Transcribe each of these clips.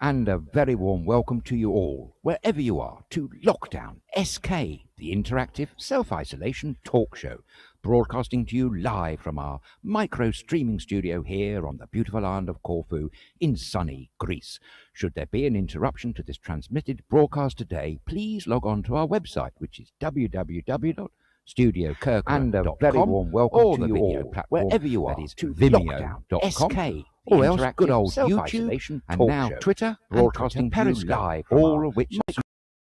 And a very warm welcome to you all, wherever you are, to Lockdown SK, the interactive self-isolation talk show, broadcasting to you live from our micro-streaming studio here on the beautiful island of Corfu in sunny Greece. Should there be an interruption to this transmitted broadcast today, please log on to our website, which is www.StudioKerkyra.com, and a very warm welcome or to the you video all, platform, wherever you are, that is to Vimeo.com, SK, or else good old self-isolation YouTube, and talk now show, Twitter, broadcasting and to you live, from all our of which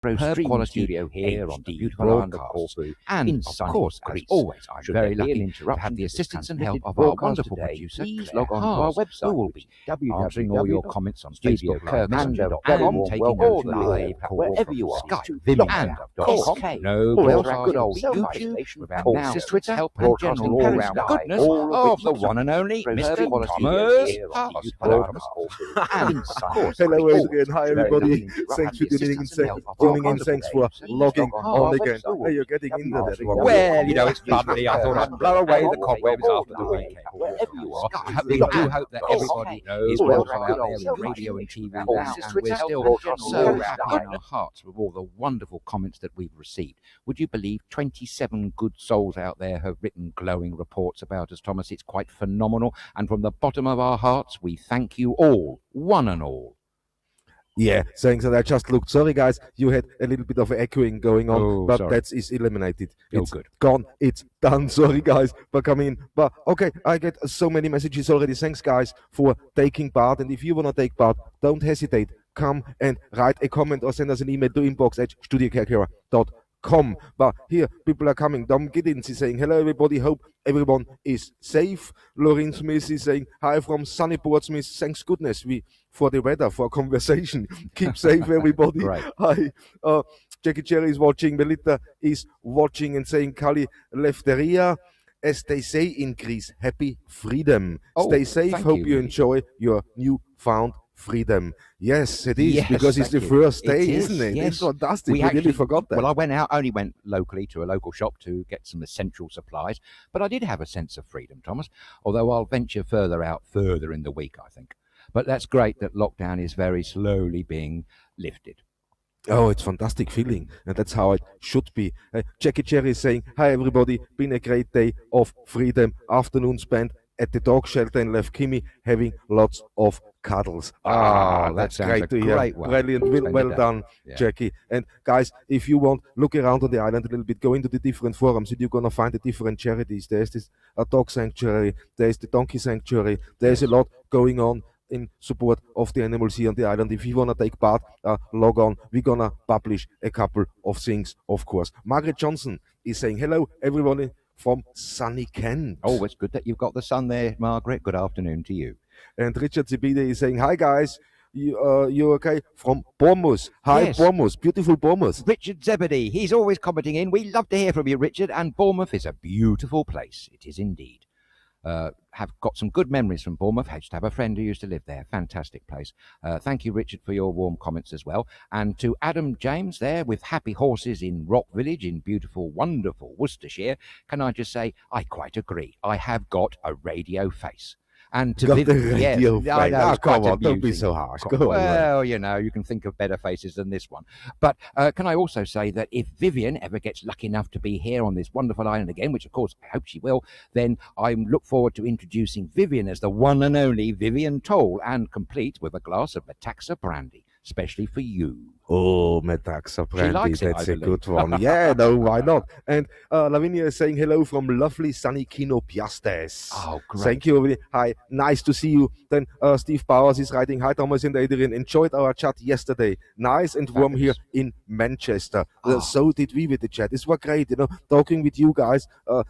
micro-streaming quality studio here on the HD beautiful island of broadcasts. Corfu And in of sunny course, as Greece. always, I'm Should very there be an lucky to interruption have the to this assistance and help transmitted of our broadcast wonderful today, producer, please Claire log on to our Haas, website, who will which be is answering all your comments on Facebook Live StudioKerkyra.com, and taking or those the live video, calls wherever from you are, Skype, to Vimeo, Vimeo.com, SK, no or else broadcast good of old YouTube, self-isolation with talk our now show, Twitter help and broadcasting general all parents, around the live, goodness all of of the which one and only micro-streaming Mr. studio Thomas here on the Haas. beautiful Hello, island of Thomas. Corfu. And In of sunny course, Hello, Greece. Adrian. Hi, Very everybody. lucky to Thanks have for the tuning in. assistance and help of our Tuning in. wonderful Thanks for producer, logging Claire on Haas. again. Hey, you're getting into that one. Well, you know, it's Monday. I thought I'd blow away the cobwebs after the weekend. Wherever you are, We do hope that everybody is well out there in radio and TV now, and we're still so happy in our hearts with all the wonderful comments that we've received. Would you believe 27 good souls out there have written glowing reports about us, Thomas? It's quite phenomenal, and from the bottom of our hearts, we thank you all, one and all. Yeah, thanks. And I just looked. Sorry, guys, you had a little bit of echoing going on, Oh, but sorry. that is eliminated. Oh, It's good. gone. It's done. Sorry, guys, for coming in. But okay, I get so many messages already. Thanks, guys, for taking part. And if you want to take part, don't hesitate. Come and write a comment or send us an email to inbox@studiokerkyra.com. But here, people are coming. Dom Giddins is saying, hello, everybody. Hope everyone is safe. Lorraine Smith is saying, hi from sunny Portsmouth. Thanks goodness for the weather, for conversation. Keep safe, everybody. Great. Hi. Jackie Cherry is watching. Melita is watching and saying, Kali Lefteria. As they say in Greece, happy freedom. Oh, Stay safe. thank Hope you. you enjoy your newfound freedom. Yes, it is, Yes, because it's the thank you. first It day, is, isn't it? yes. It's fantastic. We actually really forgot that. Well, I only went locally to a local shop to get some essential supplies, but I did have a sense of freedom, Thomas, although I'll venture further in the week, I think. But that's great that lockdown is very slowly being lifted. Oh, it's fantastic feeling, and that's how it should be. Jackie Cherry is saying, hi, everybody. Been a great day of freedom. Afternoon spent at the dog shelter and left Kimmy having lots of cuddles. Ah, that that's sounds great a to hear. great way Brilliant. to Well, spend well a day. done, Yeah. Jackie. And guys, if you want, look around on the island a little bit, go into the different forums, and you're going to find the different charities. There's this dog sanctuary, there's the donkey sanctuary, there's a lot going on in support of the animals here on the island. If you want to take part, log on. We're going to publish a couple of things, of course. Margaret Johnson is saying, hello, everyone from sunny Kent. Oh, it's good that you've got the sun there, Margaret. Good afternoon to you. And Richard Zibide is saying, hi, guys. You okay? From Bournemouth. Hi, Yes. Bournemouth. Beautiful Bournemouth. Richard Zebedee, he's always commenting in. We love to hear from you, Richard, and Bournemouth is a beautiful place. It is indeed. Have got some good memories from Bournemouth. I used to have a friend who used to live there. Fantastic place. Thank you, Richard, for your warm comments as well. And to Adam James there with happy horses in Rock Village in beautiful, wonderful Worcestershire, can I just say, I quite agree. I have got a radio face. And to Got Viv- the radio yes, I face. know, it's Come quite on, don't be amusing. so harsh. Go on, Well, you know, you can think of better faces than this one. But can I also say that if Vivian ever gets lucky enough to be here on this wonderful island again, which of course I hope she will, then I look forward to introducing Vivian as the one and only Vivian Toll, and complete with a glass of Metaxa brandy, especially for you. Oh, Metaxa brandy, likes it, that's I a believe. good one. Yeah, no, why not? And Lavinia is saying hello from lovely sunny Kino Piastes. Oh, great. Thank you, everybody. Hi, nice to see you. Then Steve Bowers is writing, hi, Thomas and Adrian. Enjoyed our chat yesterday. Nice and warm here in Manchester. So did we with the chat. This was great, you know, talking with you guys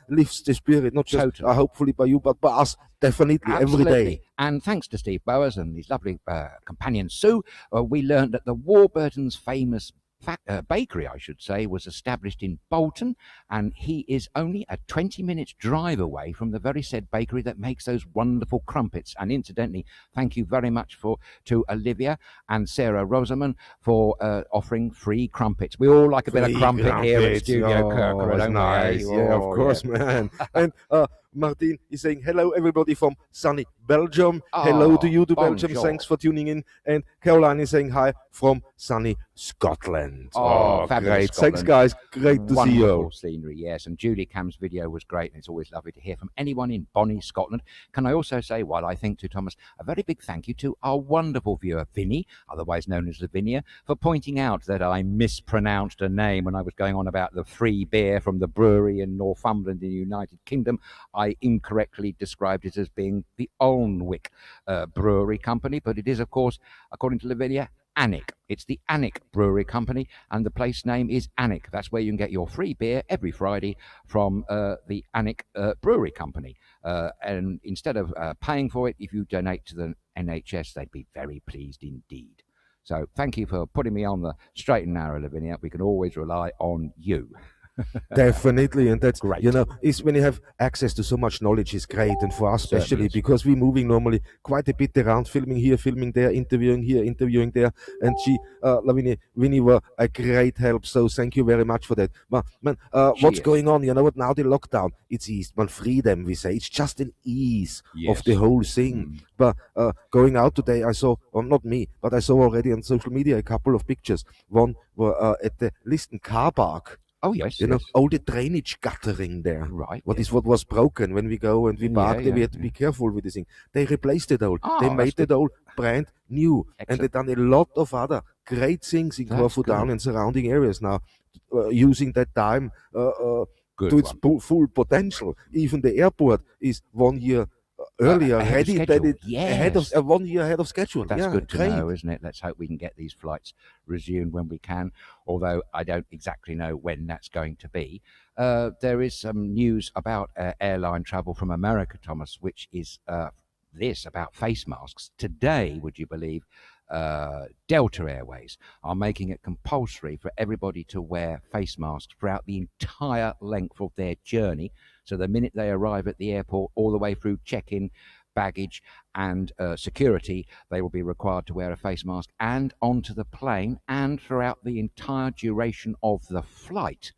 lifts the spirit, not just Totally. hopefully by you, but by us, definitely, every day. And thanks to Steve Bowers and his lovely companion Sue, we learned that the Warburton's famous bakery, I should say, was established in Bolton, and he is only a 20-minute drive away from the very said bakery that makes those wonderful crumpets. And incidentally, thank you very much to Olivia and Sarah Rosamond for offering free crumpets. We all like a bit of crumpet here at StudioKerkyra, don't we? Nice. Yeah, of course, man. And Martin is saying, hello, everybody from sunny Belgium. Hello to you to Belgium. bonjour. Thanks for tuning in. And Caroline is saying hi from sunny Scotland. Fabulous great. Scotland. Thanks, guys. Great to see you. Wonderful scenery, yes. And Julie Cam's video was great, and it's always lovely to hear from anyone in Bonnie, Scotland. Can I also say, while I think to Thomas, a very big thank you to our wonderful viewer, Vinny, otherwise known as Lavinia, for pointing out that I mispronounced a name when I was going on about the free beer from the brewery in Northumberland in the United Kingdom. I incorrectly described it as being the Alnwick Brewery Company, but it is, of course, according to Lavinia, Annick. It's the Annick Brewery Company, and the place name is Annick. That's where you can get your free beer every Friday from the Annick Brewery Company. And instead of paying for it, if you donate to the NHS, they'd be very pleased indeed. So thank you for putting me on the straight and narrow, Lavinia. We can always rely on you. Definitely, and that's Great. you know, is when you have access to so much knowledge is great, and for us Certainly especially is. because we're moving normally quite a bit around, filming here, filming there, interviewing here, interviewing there, and Winnie were a great help. So thank you very much for that. But man, what's is. going on? You know what? Now the lockdown, it's eased, man. Freedom, we say, it's just an ease Yes. of the whole thing. But going out today, I saw, well, not me, but I saw already on social media a couple of pictures. One were at the Listen car park. Oh, yes. You know, yes. all the drainage guttering there. Right. What yes. is what was broken when we go and we park there? We yeah, had to be careful with this thing. They replaced it all. Oh, They that's made good. it all brand new, and they Excellent. done a lot of other great things in That's Corfu good. Town and surrounding areas now, using that time Good to its one. full potential. Even the airport is 1 year earlier ahead of ready schedule. than it ahead of Yes. 1 year ahead of schedule. That's yeah, good to great. know, isn't it? Let's hope we can get these flights resumed when we can, although I don't exactly know when that's going to be. There is some news about airline travel from America, Thomas, which is this about face masks. Today, would you believe, Delta Airways are making it compulsory for everybody to wear face masks throughout the entire length of their journey. So the minute they arrive at the airport, all the way through check-in, baggage and security, they will be required to wear a face mask, and onto the plane and throughout the entire duration of the flight.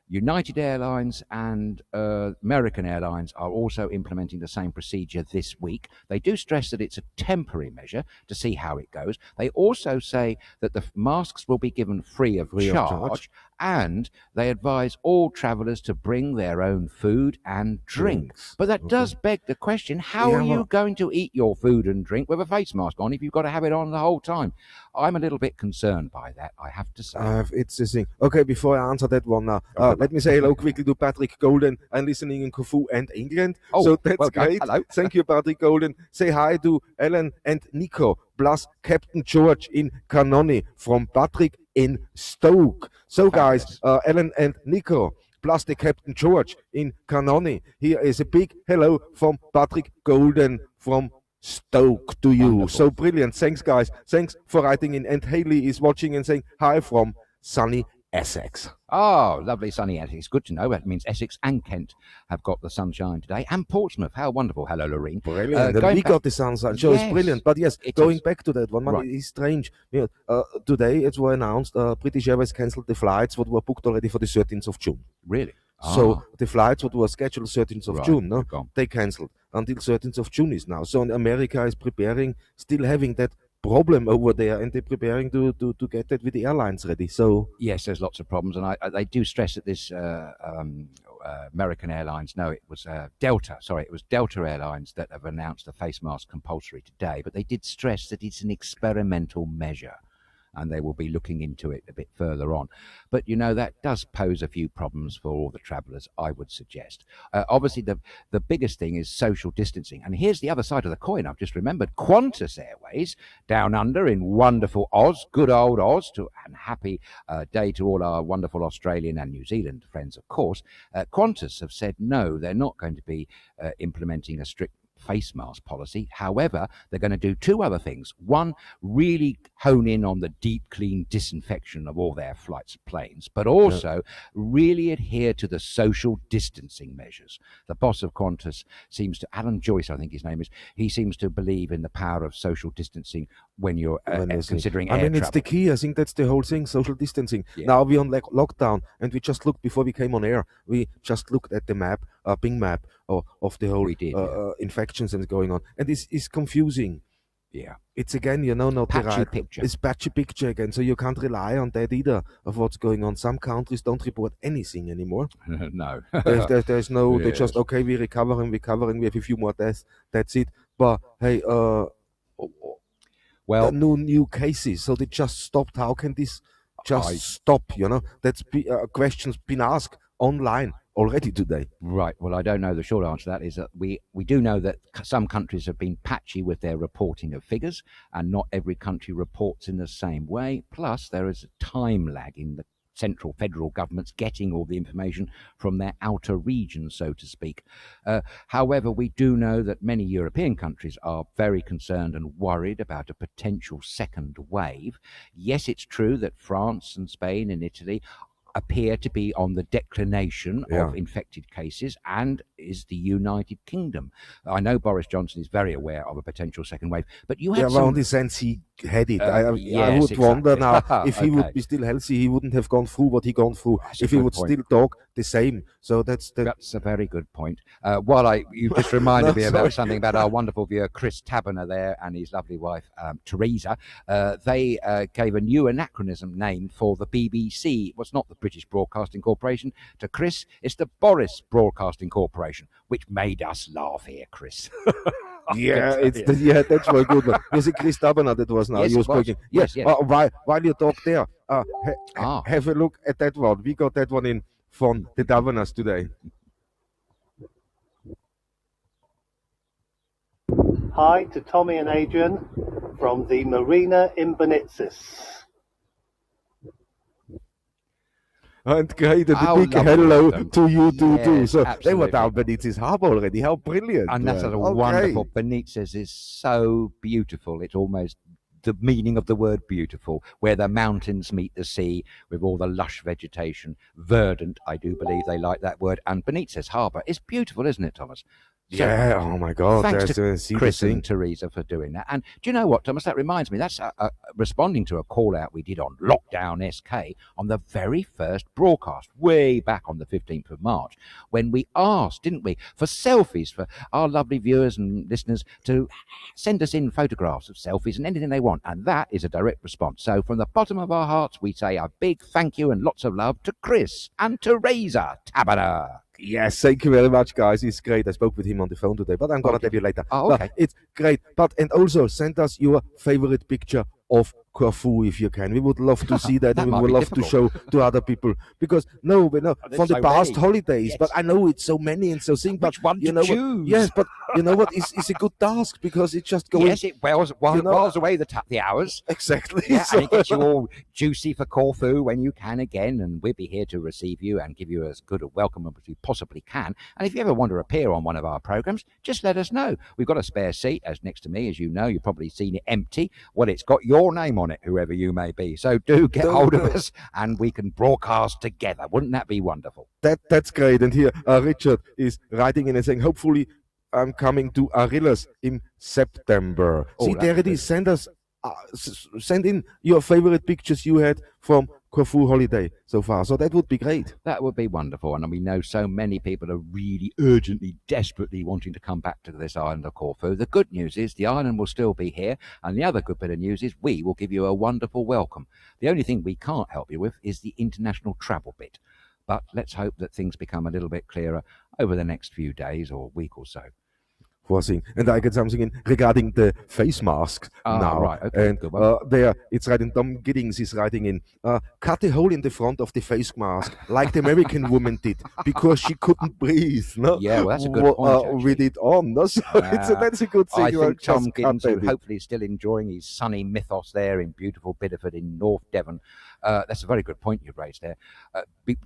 United Airlines and American Airlines are also implementing the same procedure this week. They do stress that it's a temporary measure to see how it goes. They also say that the masks will be given free of charge, and they advise all travellers to bring their own food and drink. But that does beg the question, how are you going to eat your food and drink with a face mask on if you've got to have it on the whole time? I'm a little bit concerned by that, I have to say. It's the thing. Okay, before I answer that one now, let me say hello quickly to Patrick Golden. I'm listening in Corfu and England. Oh, so that's well done. great. Hello. Thank you, Patrick Golden. Say hi to Ellen and Nico, plus Captain George in Canoni from Patrick in Stoke. So, guys, Ellen and Nico, plus the Captain George in Canoni. Here is a big hello from Patrick Golden from Stoke to you. Wonderful. So brilliant. Thanks, guys. Thanks for writing in. And Haley is watching and saying hi from sunny Essex. Oh, lovely sunny Essex. Good to know. That means Essex and Kent have got the sunshine today. And Portsmouth. How wonderful. Hello, Lorraine. Brilliant. And we got the sunshine. So it's brilliant. But yes, going back to that one, man, Right. it's strange. You know, today it was announced British Airways cancelled the flights that were booked already for the 13th of June. Really? So the flights that were scheduled 13th of Right, June, no, they're gone. they cancelled until 13th of June is now. So America is preparing, still having that problem over there, and they're preparing to get that with the airlines ready. So Yes, there's lots of problems, and they do stress that this American Airlines, no, it was Delta, sorry, it was Delta Airlines that have announced the face mask compulsory today, but they did stress that it's an experimental measure, and they will be looking into it a bit further on. But, you know, that does pose a few problems for all the travellers, I would suggest. Obviously, the biggest thing is social distancing. And here's the other side of the coin, I've just remembered. Qantas Airways, down under in wonderful Oz, good old Oz, and happy day to all our wonderful Australian and New Zealand friends, of course. Qantas have said no, they're not going to be implementing a strict face mask policy. However, they're going to do two other things. One, really hone in on the deep clean disinfection of all their flights of planes, but also really adhere to the social distancing measures. The boss of Qantas seems to, Alan Joyce, I think his name is, he seems to believe in the power of social distancing when you're considering air travel. It's the key. I think that's the whole thing, social distancing. Yeah. Now we're on lockdown, and we just looked, before we came on air, we just looked at the map, Bing map of the whole infections and going on. And this is confusing. Yeah. It's again, not the right picture. It's patchy picture again, so you can't rely on that either of what's going on. Some countries don't report anything anymore. No. there's no, they Yes. just, okay, we're recovering, we have a few more deaths, that's it. But hey, Well, new cases, so they just stopped. How can this just stop? That's questions been asked online already today. right. Well, I don't know. The short answer to that is that we do know that some countries have been patchy with their reporting of figures, and not every country reports in the same way. Plus, there is a time lag in the central federal governments getting all the information from their outer regions, so to speak. However, we do know that many European countries are very concerned and worried about a potential second wave. Yes, it's true that France and Spain and Italy appear to be on the declination of infected cases, and is the United Kingdom. I know Boris Johnson is very aware of a potential second wave, but you had well, in the sense he had it. I yes, would wonder exactly. now, if he would be still healthy, he wouldn't have gone through what he gone through. That's a if he good would point. still talk the same. So that's a very good point. You just reminded me about something about our wonderful viewer Chris Taberner there and his lovely wife Teresa. They gave a new anachronism name for the BBC. It was not the British Broadcasting Corporation. To Chris, it's the Boris Broadcasting Corporation, which made us laugh here, Chris. that's very good one. Was it Chris Taberner that was now? Yes, You were it was. speaking. Yes. While you talk there, have a look at that one. We got that one in from the Taberners today. Hi to Tommy and Adrian from the Marina in Benitsis. And great, and a How big lovely hello of them. to you too. Yes, So they were absolutely. down Benitez Harbour already. How brilliant! And that's a wonderful. Benitez is so beautiful. It's almost the meaning of the word beautiful, where the mountains meet the sea with all the lush vegetation. Verdant, I do believe they like that word. And Benitez Harbour is beautiful, isn't it, Thomas? So, Yeah, oh my God. thanks There's to Chris and Teresa for doing that. And do you know what, Thomas? That reminds me, that's responding to a call out we did on Lockdown SK on the very first broadcast, way back on the 15th of March, when we asked, didn't we, for selfies, for our lovely viewers and listeners to send us in photographs of selfies and anything they want. And that is a direct response. So from the bottom of our hearts, we say a big thank you and lots of love to Chris and Teresa Taberner. Yes, thank you very much, guys. It's great. I spoke with him on the phone today, but I'm going to tell you later. Oh, okay. But it's great. And also send us your favorite picture of Corfu if you can. We would love to see that, That and we might would be love to show to other people. Because from there's the so past many. holidays, Yes. but I know it's so many and so things. But Which one you to know choose? what? Yes, but you know what? It's a good task because it's just going. Yes, it whiles away the hours. Exactly. Yeah, So- and it gets you all juicy for Corfu when you can again, and we'll be here to receive you and give you as good a welcome as we possibly can. And if you ever want to appear on one of our programs, just let us know. We've got a spare seat as next to me, as you know. You've probably seen it empty. Well, it's got your name on it, whoever you may be. So do get hold of us, and we can broadcast together. Wouldn't that be wonderful? That's great. And here Richard is writing in and saying, hopefully I'm coming to Arillas in September. Oh, See, that's there it good. is. Send in your favorite pictures you had from Corfu holiday so far. So that would be great. That would be wonderful. And we know so many people are really urgently, desperately wanting to come back to this island of Corfu. The good news is the island will still be here. And the other good bit of news is we will give you a wonderful welcome. The only thing we can't help you with is the international travel bit. But let's hope that things become a little bit clearer over the next few days or week or so. Thing. And I get something in regarding the face masks now. Right, okay, and good one. there it's writing, Tom Giddings is writing in, cut a hole in the front of the face mask like the American woman did because she couldn't breathe. No? Yeah, well, that's a good point, actually. With it on. No? So that's a good thing. I You think just Tom Giddens, cut who it. hopefully is still enjoying his sunny mythos there in beautiful Bideford in North Devon, That's a very good point you raised there.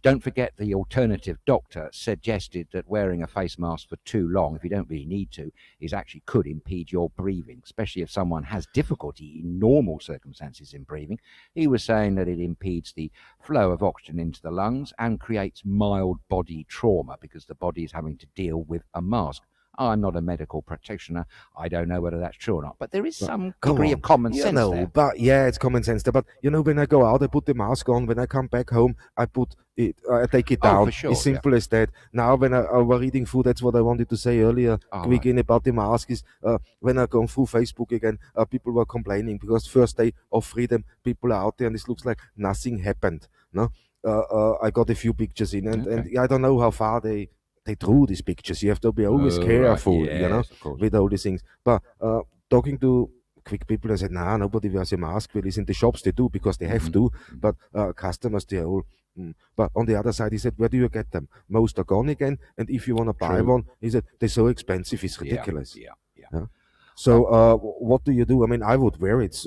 Don't forget the alternative doctor suggested that wearing a face mask for too long, if you don't really need to, is actually could impede your breathing, especially if someone has difficulty in normal circumstances in breathing. He was saying that it impedes the flow of oxygen into the lungs and creates mild body trauma because the body is having to deal with a mask. I'm not a medical practitioner. I don't know whether that's true or not, but there is some degree of common sense there. But yeah, it's common sense there. But when I go out, I put the mask on. When I come back home, I put it. I take it down. For sure, it's simple as that. Now, when I was reading through, that's what I wanted to say earlier. Quickly about the mask is when I go through Facebook again, people were complaining because first day of freedom, people are out there, and it looks like nothing happened. No, I got a few pictures in, and I don't know how far they drew these pictures. You have to be always careful, with all these things. But talking to quick people, I said, nah, nobody wears a mask. Well, in the shops they do because they have to, but customers, they all. But on the other side, he said, where do you get them? Most are gone again, and if you want to buy one, he said, they're so expensive, it's ridiculous. Yeah. So what do you do? I mean, I would wear it,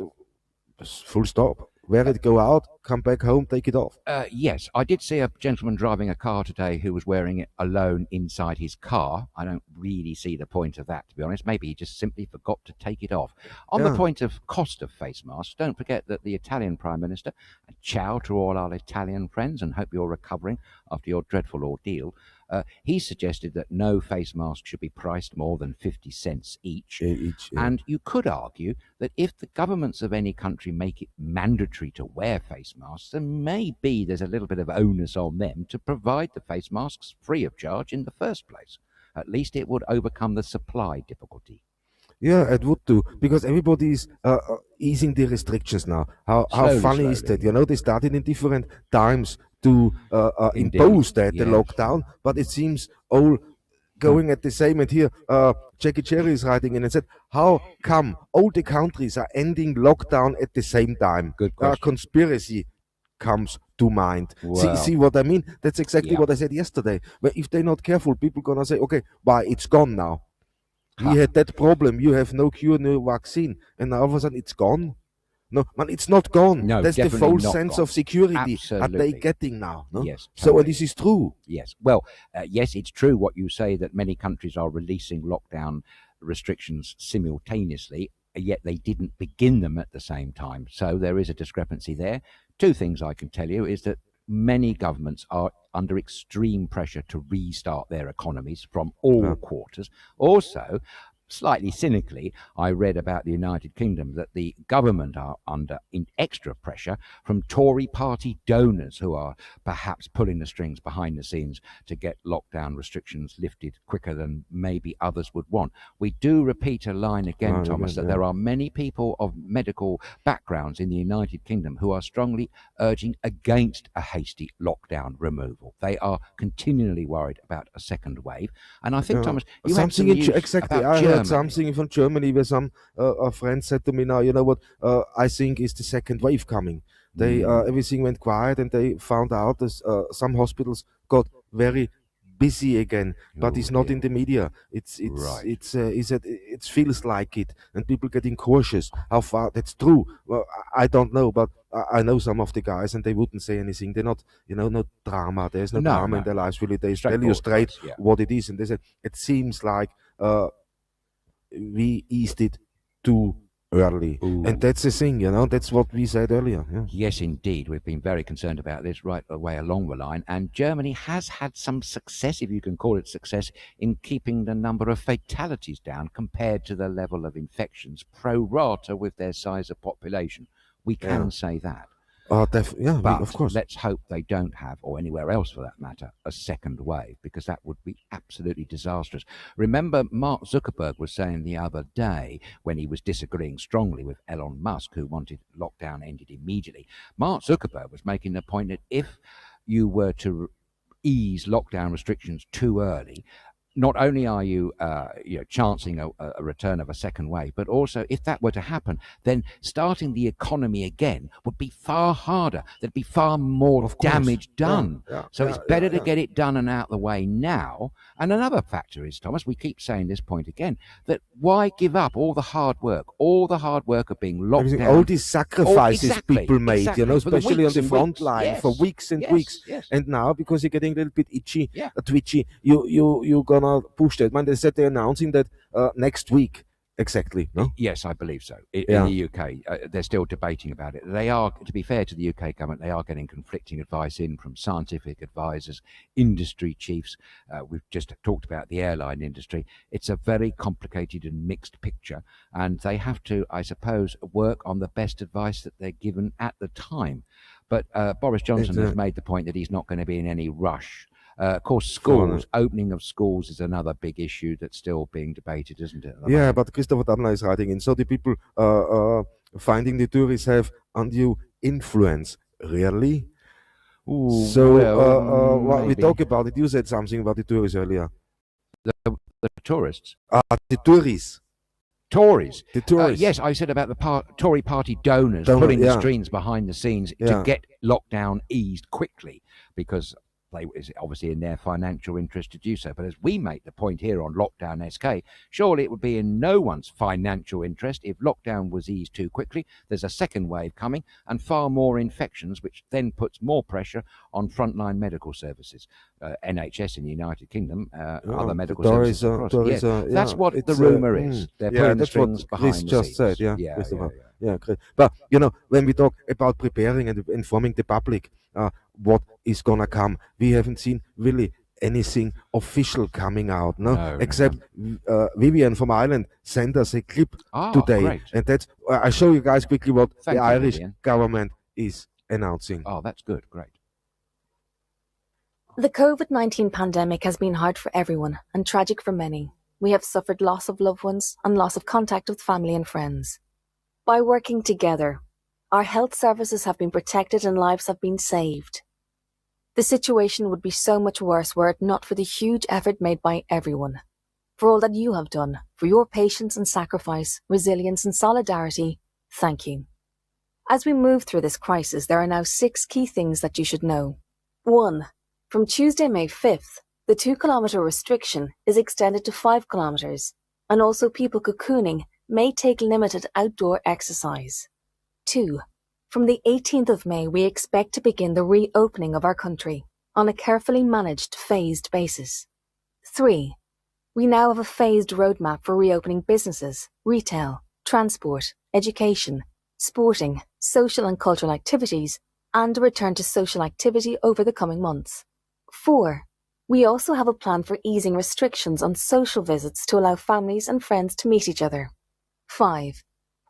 full stop. Wear it, go out, come back home, take it off. Yes, I did see a gentleman driving a car today who was wearing it alone inside his car. I don't really see the point of that, to be honest. Maybe he just simply forgot to take it off. On the point of cost of face masks, don't forget that the Italian Prime Minister, and ciao to all our Italian friends, and hope you're recovering after your dreadful ordeal, he suggested that no face mask should be priced more than 50 cents each. And you could argue that if the governments of any country make it mandatory to wear face masks, then maybe there's a little bit of onus on them to provide the face masks free of charge in the first place. At least it would overcome the supply difficulty. Yeah, it would do, because everybody is easing the restrictions now. How funny is that? They started in different times to impose the lockdown, but it seems all going at the same. And here, Jackie Cherry is writing in and said, how come all the countries are ending lockdown at the same time? Good question. Conspiracy comes to mind. Wow. See what I mean? That's exactly what I said yesterday. But if they're not careful, people are going to say, okay, why, it's gone now. We had that problem. You have no cure, no vaccine. And now all of a sudden it's gone. No, man, it's not gone. No, that's the false sense gone. of security Absolutely. that they getting now. No? Yes. So this is true. Yes. Well, yes, it's true what you say, that many countries are releasing lockdown restrictions simultaneously, yet they didn't begin them at the same time. So there is a discrepancy there. Two things I can tell you is that many governments are under extreme pressure to restart their economies from all quarters. Also, slightly cynically, I read about the United Kingdom that the government are under extra pressure from Tory party donors who are perhaps pulling the strings behind the scenes to get lockdown restrictions lifted quicker than maybe others would want. We do repeat a line again, Thomas, that there are many people of medical backgrounds in the United Kingdom who are strongly urging against a hasty lockdown removal. They are continually worried about a second wave. And I think, Thomas, you had some news about Germany. Something from Germany where some a friend said to me, now, you know what, I think is the second wave coming. They everything went quiet, and they found out that some hospitals got very busy again, but it's not in the media. It feels like it, and people getting cautious. How far that's true? Well, I don't know, but I know some of the guys, and they wouldn't say anything. They're not, no drama. There's no drama in their lives, really. They tell you straight what it is, and they say it seems like we eased it too early. And that's the thing, that's what we said earlier. Yes, indeed. We've been very concerned about this right away along the line, and Germany has had some success, if you can call it success, in keeping the number of fatalities down compared to the level of infections pro rata with their size of population. We can say that. But of course. Let's hope they don't have, or anywhere else for that matter, a second wave, because that would be absolutely disastrous. Remember, Mark Zuckerberg was saying the other day, when he was disagreeing strongly with Elon Musk, who wanted lockdown ended immediately, Mark Zuckerberg was making the point that if you were to ease lockdown restrictions too early, not only are you, chancing a return of a second wave, but also if that were to happen, then starting the economy again would be far harder. There'd be far more damage done. So it's better to get it done and out the way now. And another factor is, Thomas, we keep saying this point again, that why give up all the hard work of being locked down? All these sacrifices people made, especially on the front line for weeks and weeks. Yes. And now, because you're getting a little bit itchy, twitchy, you're gonna push that. Man, they said they're announcing that next week. Exactly. No? Yes, I believe so. In the UK, they're still debating about it. They are, to be fair to the UK government, they are getting conflicting advice in from scientific advisors, industry chiefs. We've just talked about the airline industry. It's a very complicated and mixed picture, and they have to, I suppose, work on the best advice that they're given at the time. But Boris Johnson has made the point that he's not going to be in any rush. Of course, opening of schools is another big issue that's still being debated, isn't it? Yeah, but Christopher Damler is writing in, so the people finding the tourists have undue influence. Really? Ooh, So we talk about it. You said something about the tourists earlier. The tourists? The tourists. Tories. The tourists. Yes, I said about the Tory party donors putting the strings behind the scenes to get lockdown eased quickly, because it's obviously in their financial interest to do so. But as we make the point here on Lockdown SK, surely it would be in no one's financial interest if lockdown was eased too quickly. There's a second wave coming and far more infections, which then puts more pressure on frontline medical services. NHS in the United Kingdom, other medical services across. That's what the rumour is. They're putting the strings behind the just scenes. said, yeah, great. But when we talk about preparing and informing the public what is gonna come, we haven't seen really anything official coming out, except Vivian from Ireland sent us a clip today, great. And that's I'll show you guys quickly what Thank the you, Irish Vivian. government is announcing. Oh, that's good, great. The COVID-19 pandemic has been hard for everyone and tragic for many. We have suffered loss of loved ones and loss of contact with family and friends. By working together, our health services have been protected and lives have been saved. The situation would be so much worse were it not for the huge effort made by everyone. For all that you have done, for your patience and sacrifice, resilience and solidarity, thank you. As we move through this crisis, there are now 6 key things that you should know. 1. From Tuesday, May 5th, the 2-kilometre restriction is extended to 5 kilometres, and also people cocooning may take limited outdoor exercise. 2. From the 18th of May, we expect to begin the reopening of our country on a carefully managed, phased basis. 3. We now have a phased roadmap for reopening businesses, retail, transport, education, sporting, social and cultural activities, and a return to social activity over the coming months. 4. We also have a plan for easing restrictions on social visits to allow families and friends to meet each other. 5.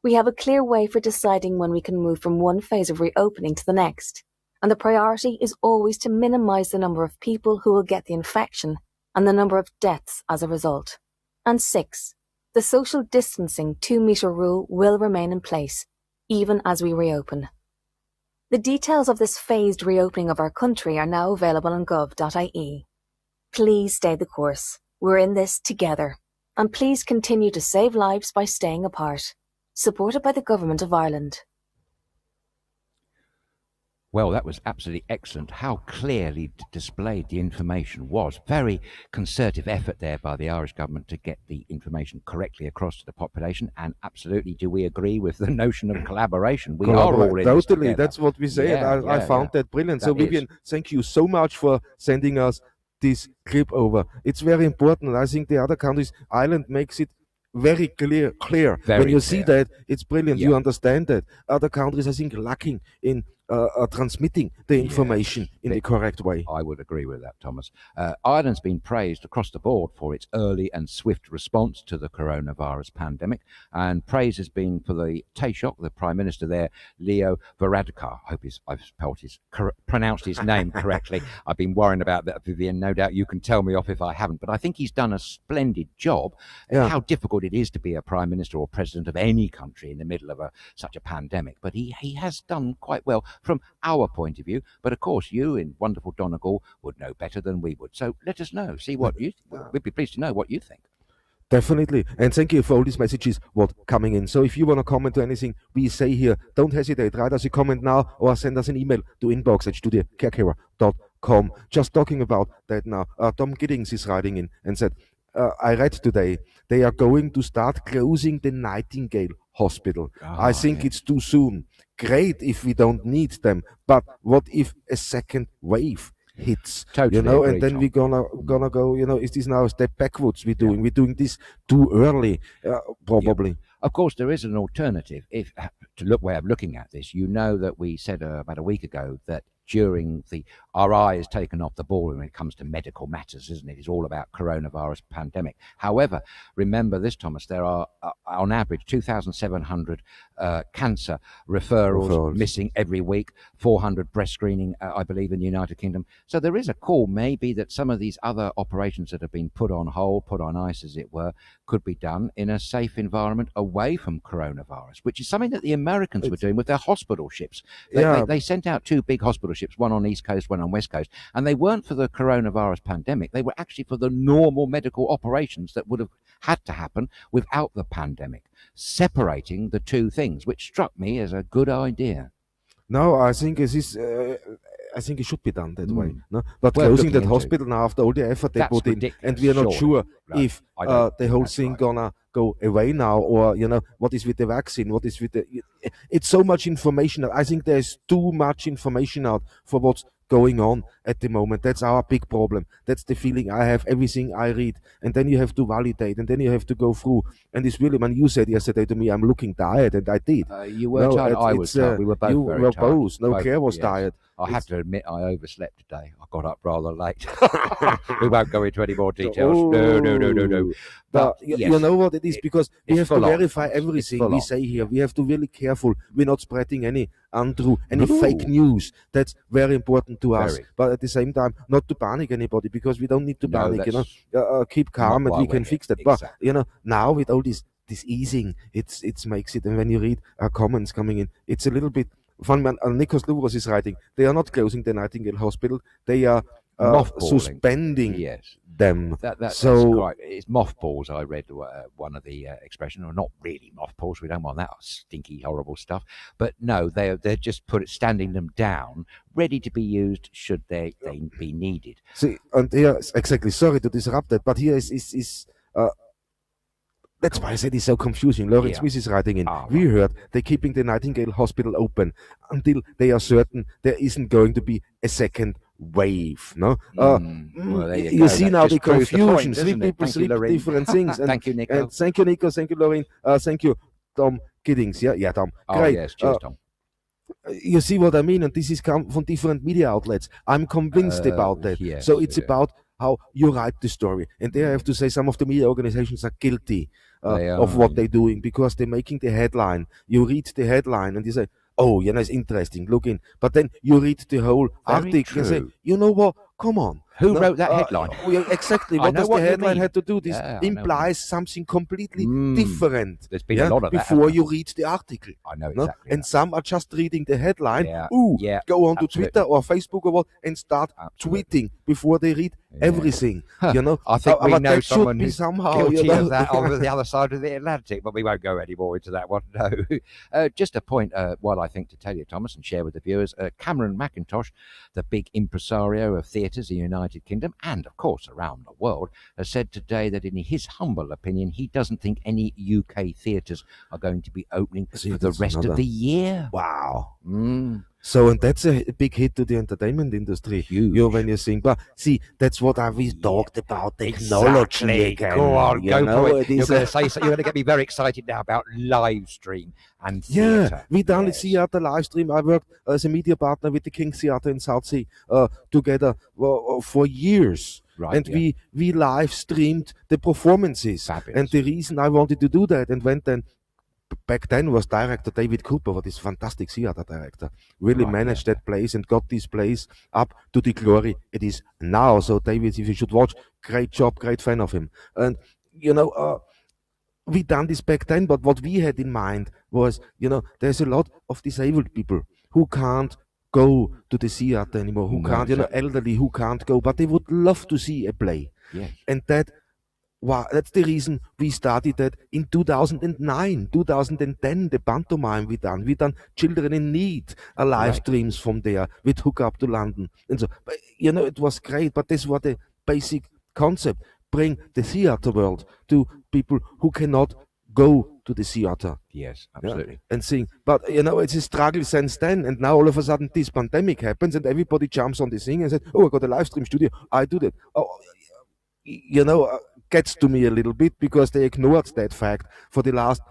We have a clear way for deciding when we can move from one phase of reopening to the next, and the priority is always to minimize the number of people who will get the infection and the number of deaths as a result. And 6. The social distancing 2-metre rule will remain in place, even as we reopen. The details of this phased reopening of our country are now available on gov.ie. Please stay the course. We're in this together. And please continue to save lives by staying apart. Supported by the Government of Ireland. Well, that was absolutely excellent. How clearly displayed the information was. Very concerted effort there by the Irish government to get the information correctly across to the population. And absolutely, do we agree with the notion of collaboration? We are all in this totally. together. That's what we say. I found that brilliant. So, Vivian, thank you so much for sending us this clip over. It's very important. I think the other countries, Ireland makes it very clear. When you see that, it's brilliant. You understand that. Other countries, I think, lacking in transmitting the information in the correct way. I would agree with that, Thomas. Ireland's been praised across the board for its early and swift response to the coronavirus pandemic, and praise has been for the Taoiseach, the Prime Minister there, Leo Varadkar. I hope I've pronounced his name correctly. I've been worrying about that, Vivian. No doubt you can tell me off if I haven't, but I think he's done a splendid job. How difficult it is to be a Prime Minister or President of any country in the middle of such a pandemic, but he has done quite well. from our point of view. But of course, you in wonderful Donegal would know better than we would. So let us know. See what you. We'd be pleased to know what you think. Definitely. And thank you for all these messages what coming in. So if you want to comment to anything we say here, don't hesitate. Write us a comment now or send us an email to inbox@studiokerkyra.com. Just talking about that now. Tom Giddings is writing in and said, I read today they are going to start closing the Nightingale Hospital. I think it's too soon. Great if we don't need them, but what if a second wave hits? Totally agree, and then Tom. we're gonna go, is this now a step backwards we're doing this too early, probably. Of course, there is an alternative. If to look way of looking at this, you know that we said about a week ago that during our eye is taken off the ball when it comes to medical matters, isn't it? It's all about coronavirus pandemic. However, remember this, Thomas, there are on average 2,700 cancer referrals missing every week, 400 breast screening, I believe, in the United Kingdom. So there is a call maybe that some of these other operations that have been put on hold, put on ice as it were, could be done in a safe environment away from coronavirus, which is something that the Americans were doing with their hospital ships. They sent out 2 big hospital ships, one on East Coast, one on West Coast, and they weren't for the coronavirus pandemic. They were actually for the normal medical operations that would have had to happen without the pandemic, separating the two things, which struck me as a good idea. No, I think it is. I think it should be done that way. No, but closing that hospital now after all the effort they put in, and we are not sure if the whole thing gonna go away now, or what is with the vaccine, what is with the. It's so much information. I think there's too much information out for what's going on at the moment. That's our big problem. That's the feeling I have. Everything I read, and then you have to validate, and then you have to go through. And it's really, when you said yesterday to me, I'm looking tired, and I did. You were tired. I was tired. We were both you very were tired. both. No, Claire was tired. I have to admit, I overslept today. I got up rather late. We won't go into any more details. No. But you know what it is, because we have to verify It's everything we say here. We have to be really careful. We're not spreading any untrue, any fake news. That's very important to us. But at the same time, not to panic anybody, because we don't need to panic. Keep calm, and we can fix that. Exactly. But now with all this easing, it makes it. And when you read comments coming in, it's a little bit fun. Nikos Louvros is writing, they are not closing the Nightingale Hospital. They are suspending them. That's quite. It's mothballs. I read one of the expressions, or not really mothballs. We don't want that stinky, horrible stuff. But no, they're just standing them down, ready to be used should they be needed. See, and here exactly. Sorry to disrupt that, but here is. That's why I said it's so confusing. Lawrence Smith is writing in. We heard they're keeping the Nightingale Hospital open until they are certain there isn't going to be a second wave. No, you see now the confusion. Three people, three different things. And, thank you, Nico. And thank you, Nico. Thank you, Lorraine. Thank you, Tom Giddings. Yeah, Tom. Great. Yes, cheers, Tom. You see what I mean? And this is come from different media outlets. I'm convinced about that. Yes, so it's about how you write the story. And there I have to say some of the media organizations are guilty of what they're doing, because they're making the headline. You read the headline and you say, oh, it's interesting, look in. But then you read the whole article and say, you know what, come on. Who wrote that headline? Exactly. What does the headline have to do? This implies something completely different. There's been a lot of that before you read the article. I know exactly. And some are just reading the headline. Go on to Twitter or Facebook or what, and start tweeting before they read everything. I think we know someone who's somehow guilty of that on the other side of the Atlantic, but we won't go any more into that one. No. Just a point, what I think to tell you, Thomas, and share with the viewers. Cameron McIntosh, the big impresario of theatres in the United Kingdom and, of course, around the world, has said today that in his humble opinion, he doesn't think any UK theatres are going to be opening for the rest of the year. Wow. So, and that's a big hit to the entertainment industry. Huge. When you think, but see, that's what we talked about, technology again. Go on, go for it. You're You're going to get me very excited now about live stream and theatre. We done the theatre live stream. I worked as a media partner with the King's Theatre in Southsea together for years. Right, and we live streamed the performances. Fabulous. And the reason I wanted to do that and went then back then was director David Cooper, this fantastic theater director, really managed that place and got this place up to the glory it is now. So David, if you should watch, great job, great fan of him. And we done this back then, but what we had in mind was, there's a lot of disabled people who can't go to the theater anymore, who No, can't, exactly. elderly who can't go, but they would love to see a play. Yes. And that's the reason we started that in 2009, 2010, the pantomime we done Children in Need, live Right. streams from there with Hook Up to London. And so, but, it was great, but this was the basic concept. Bring the theater world to people who cannot go to the theater. Yes, Yeah, absolutely. and sing. But it's a struggle since then, and now all of a sudden this pandemic happens, and everybody jumps on this thing and says, "Oh, I got a live stream studio. I do that." Oh, gets to me a little bit because they ignored that fact for the last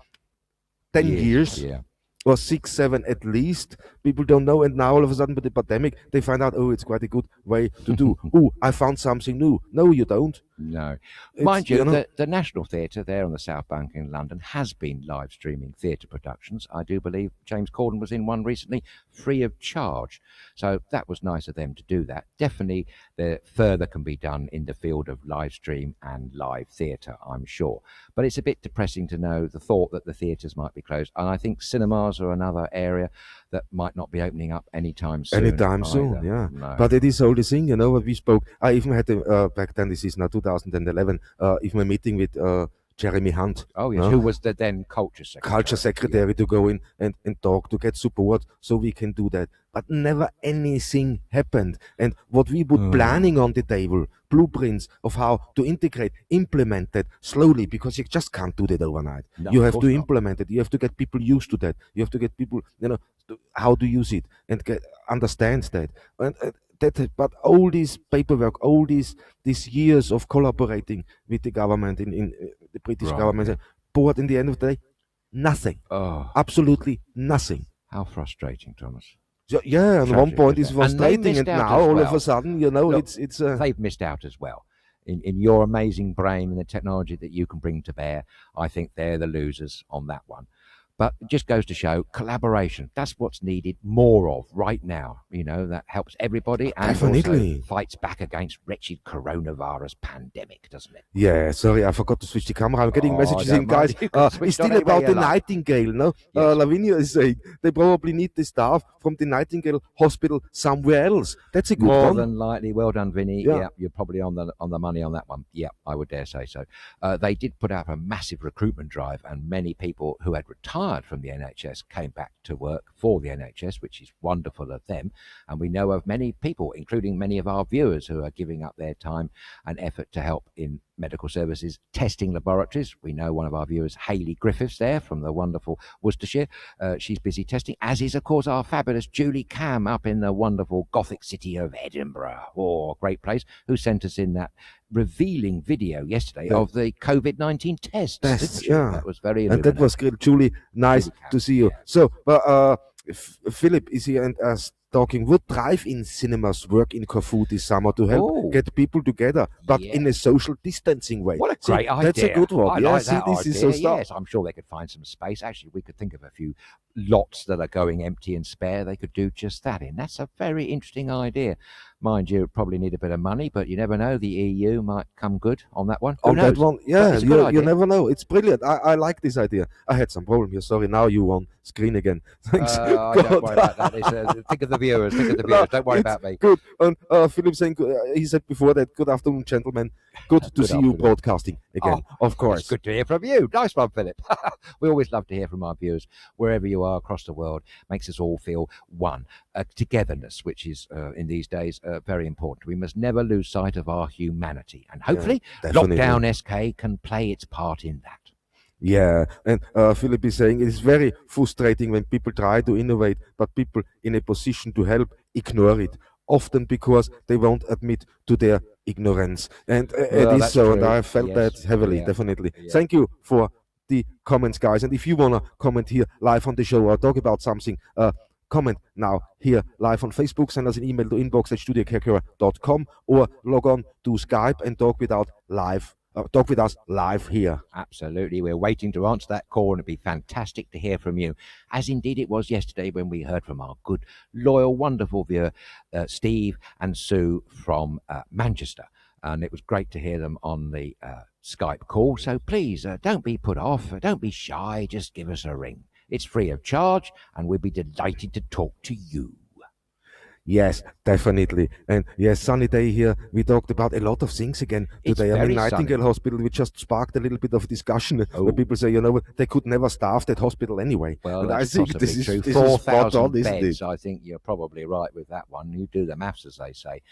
10 years. Yeah. Or 6, 7 at least. People don't know, and now all of a sudden with the pandemic, they find out, oh, it's quite a good way to do. Oh, I found something new. No, you don't. No. It's, Mind you, the National Theatre there on the South Bank in London has been live streaming theatre productions. I do believe James Corden was in one recently, free of charge. So that was nice of them to do that. Definitely, further can be done in the field of live stream and live theatre, I'm sure. But it's a bit depressing to know the thought that the theatres might be closed. And I think cinemas are another area that might not be opening up anytime soon. Anytime soon, either. yeah. No. But it is all the thing, what we spoke. I even had, back then, this is now 2011, even a meeting with Jeremy Hunt. Oh, yes, who was the then culture secretary. Culture secretary to go in and talk, to get support so we can do that. But never anything happened. And what we put planning on the table, blueprints of how to integrate, implement that slowly, because you just can't do that overnight. No, you of have to course not. implement it. You have to get people used to that. You have to get people, how to use it and understand that. And but all this paperwork, all these years of collaborating with the government in the British Right. government, but in the end of the day, nothing. Oh, Absolutely nothing. how frustrating, Thomas. Yeah, and one Tragic, point isn't is it? And they frustrating, missed and out now as all of well. a sudden, Look, it's They've missed out as well. In your amazing brain and the technology that you can bring to bear, I think they're the losers on that one. But it just goes to show collaboration. That's what's needed more of right now. That helps everybody and Definitely. also fights back against wretched coronavirus pandemic, doesn't it? Yeah, sorry, I forgot to switch the camera. I'm getting Oh, messages don't in, guys. mind. You can switch It's on still anywhere about you the like. Nightingale, no? Yes. Lavinia is saying they probably need the staff from the Nightingale Hospital somewhere else. That's a good More one. than likely. Well done, Vinny. Yeah. Yeah, you're probably on the money on that one. Yeah, I would dare say so. They did put out a massive recruitment drive, and many people who had retired from the NHS came back to work for the NHS, which is wonderful of them. And we know of many people, including many of our viewers, who are giving up their time and effort to help in medical services testing laboratories. We know one of our viewers, Hayley Griffiths, there from the wonderful Worcestershire. She's busy testing, as is, of course, our fabulous Julie Cam up in the wonderful Gothic city of Edinburgh. Oh, great place, who sent us in that revealing video yesterday of the COVID-19 tests. Tests, didn't she? yeah. That was very And that was great. Julie, nice Julie Cam, to see you. yeah. So, but Philip is here and us talking. Would drive-in cinemas work in Corfu this summer to help Oh. get people together, but Yeah. in a social distancing way? What a See, great idea. That's a good one. I Yeah, like see, that this idea. is so stuff. Yes, I'm sure they could find some space. Actually, we could think of a few lots that are going empty and spare. They could do just that in. That's a very interesting idea. Mind you, probably need a bit of money, but you never know. The EU might come good on that one. Who On that knows? one, But yeah, it's a good you idea. never know. It's brilliant. I like this idea. I had some problem here. Sorry, now you on screen again. Thanks. Don't God. worry about that. Think of the viewers. Think of the viewers. Don't worry It's about me. Good. And Philip saying, he said before that, good afternoon, gentlemen. Good to Good see you afternoon. broadcasting again, of It's course. good to hear from you. Nice one, Philip. We always love to hear from our viewers, wherever you are across the world. Makes us all feel one. Togetherness, which is in these days very important. We must never lose sight of our humanity, and hopefully definitely. Lockdown SK can play its part in that. Yeah, and Philip is saying it is very frustrating when people try to innovate, but people in a position to help ignore it, often because they won't admit to their ignorance. And it Well, is that's so, and true. I felt Yes. that heavily, Yeah. definitely. Yeah. Thank you for the comments, guys. And if you want to comment here live on the show or talk about something, comment now here live on Facebook. Send us an email to inbox@studiokerkyra.com or log on to Skype and talk with us live here. Absolutely. We're waiting to answer that call, and it'd be fantastic to hear from you, as indeed it was yesterday when we heard from our good, loyal, wonderful viewer, Steve and Sue from Manchester. And it was great to hear them on the Skype call, so please don't be put off, don't be shy, just give us a ring. It's free of charge, and we'll be delighted to talk to you. Yes, definitely. And yes, sunny day here. We talked about a lot of things again It's today. I mean, very Nightingale sunny. Hospital, we just sparked a little bit of discussion Oh. where people say, they could never staff that hospital anyway. Well, and that's I think possibly this is, true. this is spot 4,000 on, isn't beds. it? I think you're probably right with that one. You do the maths, as they say.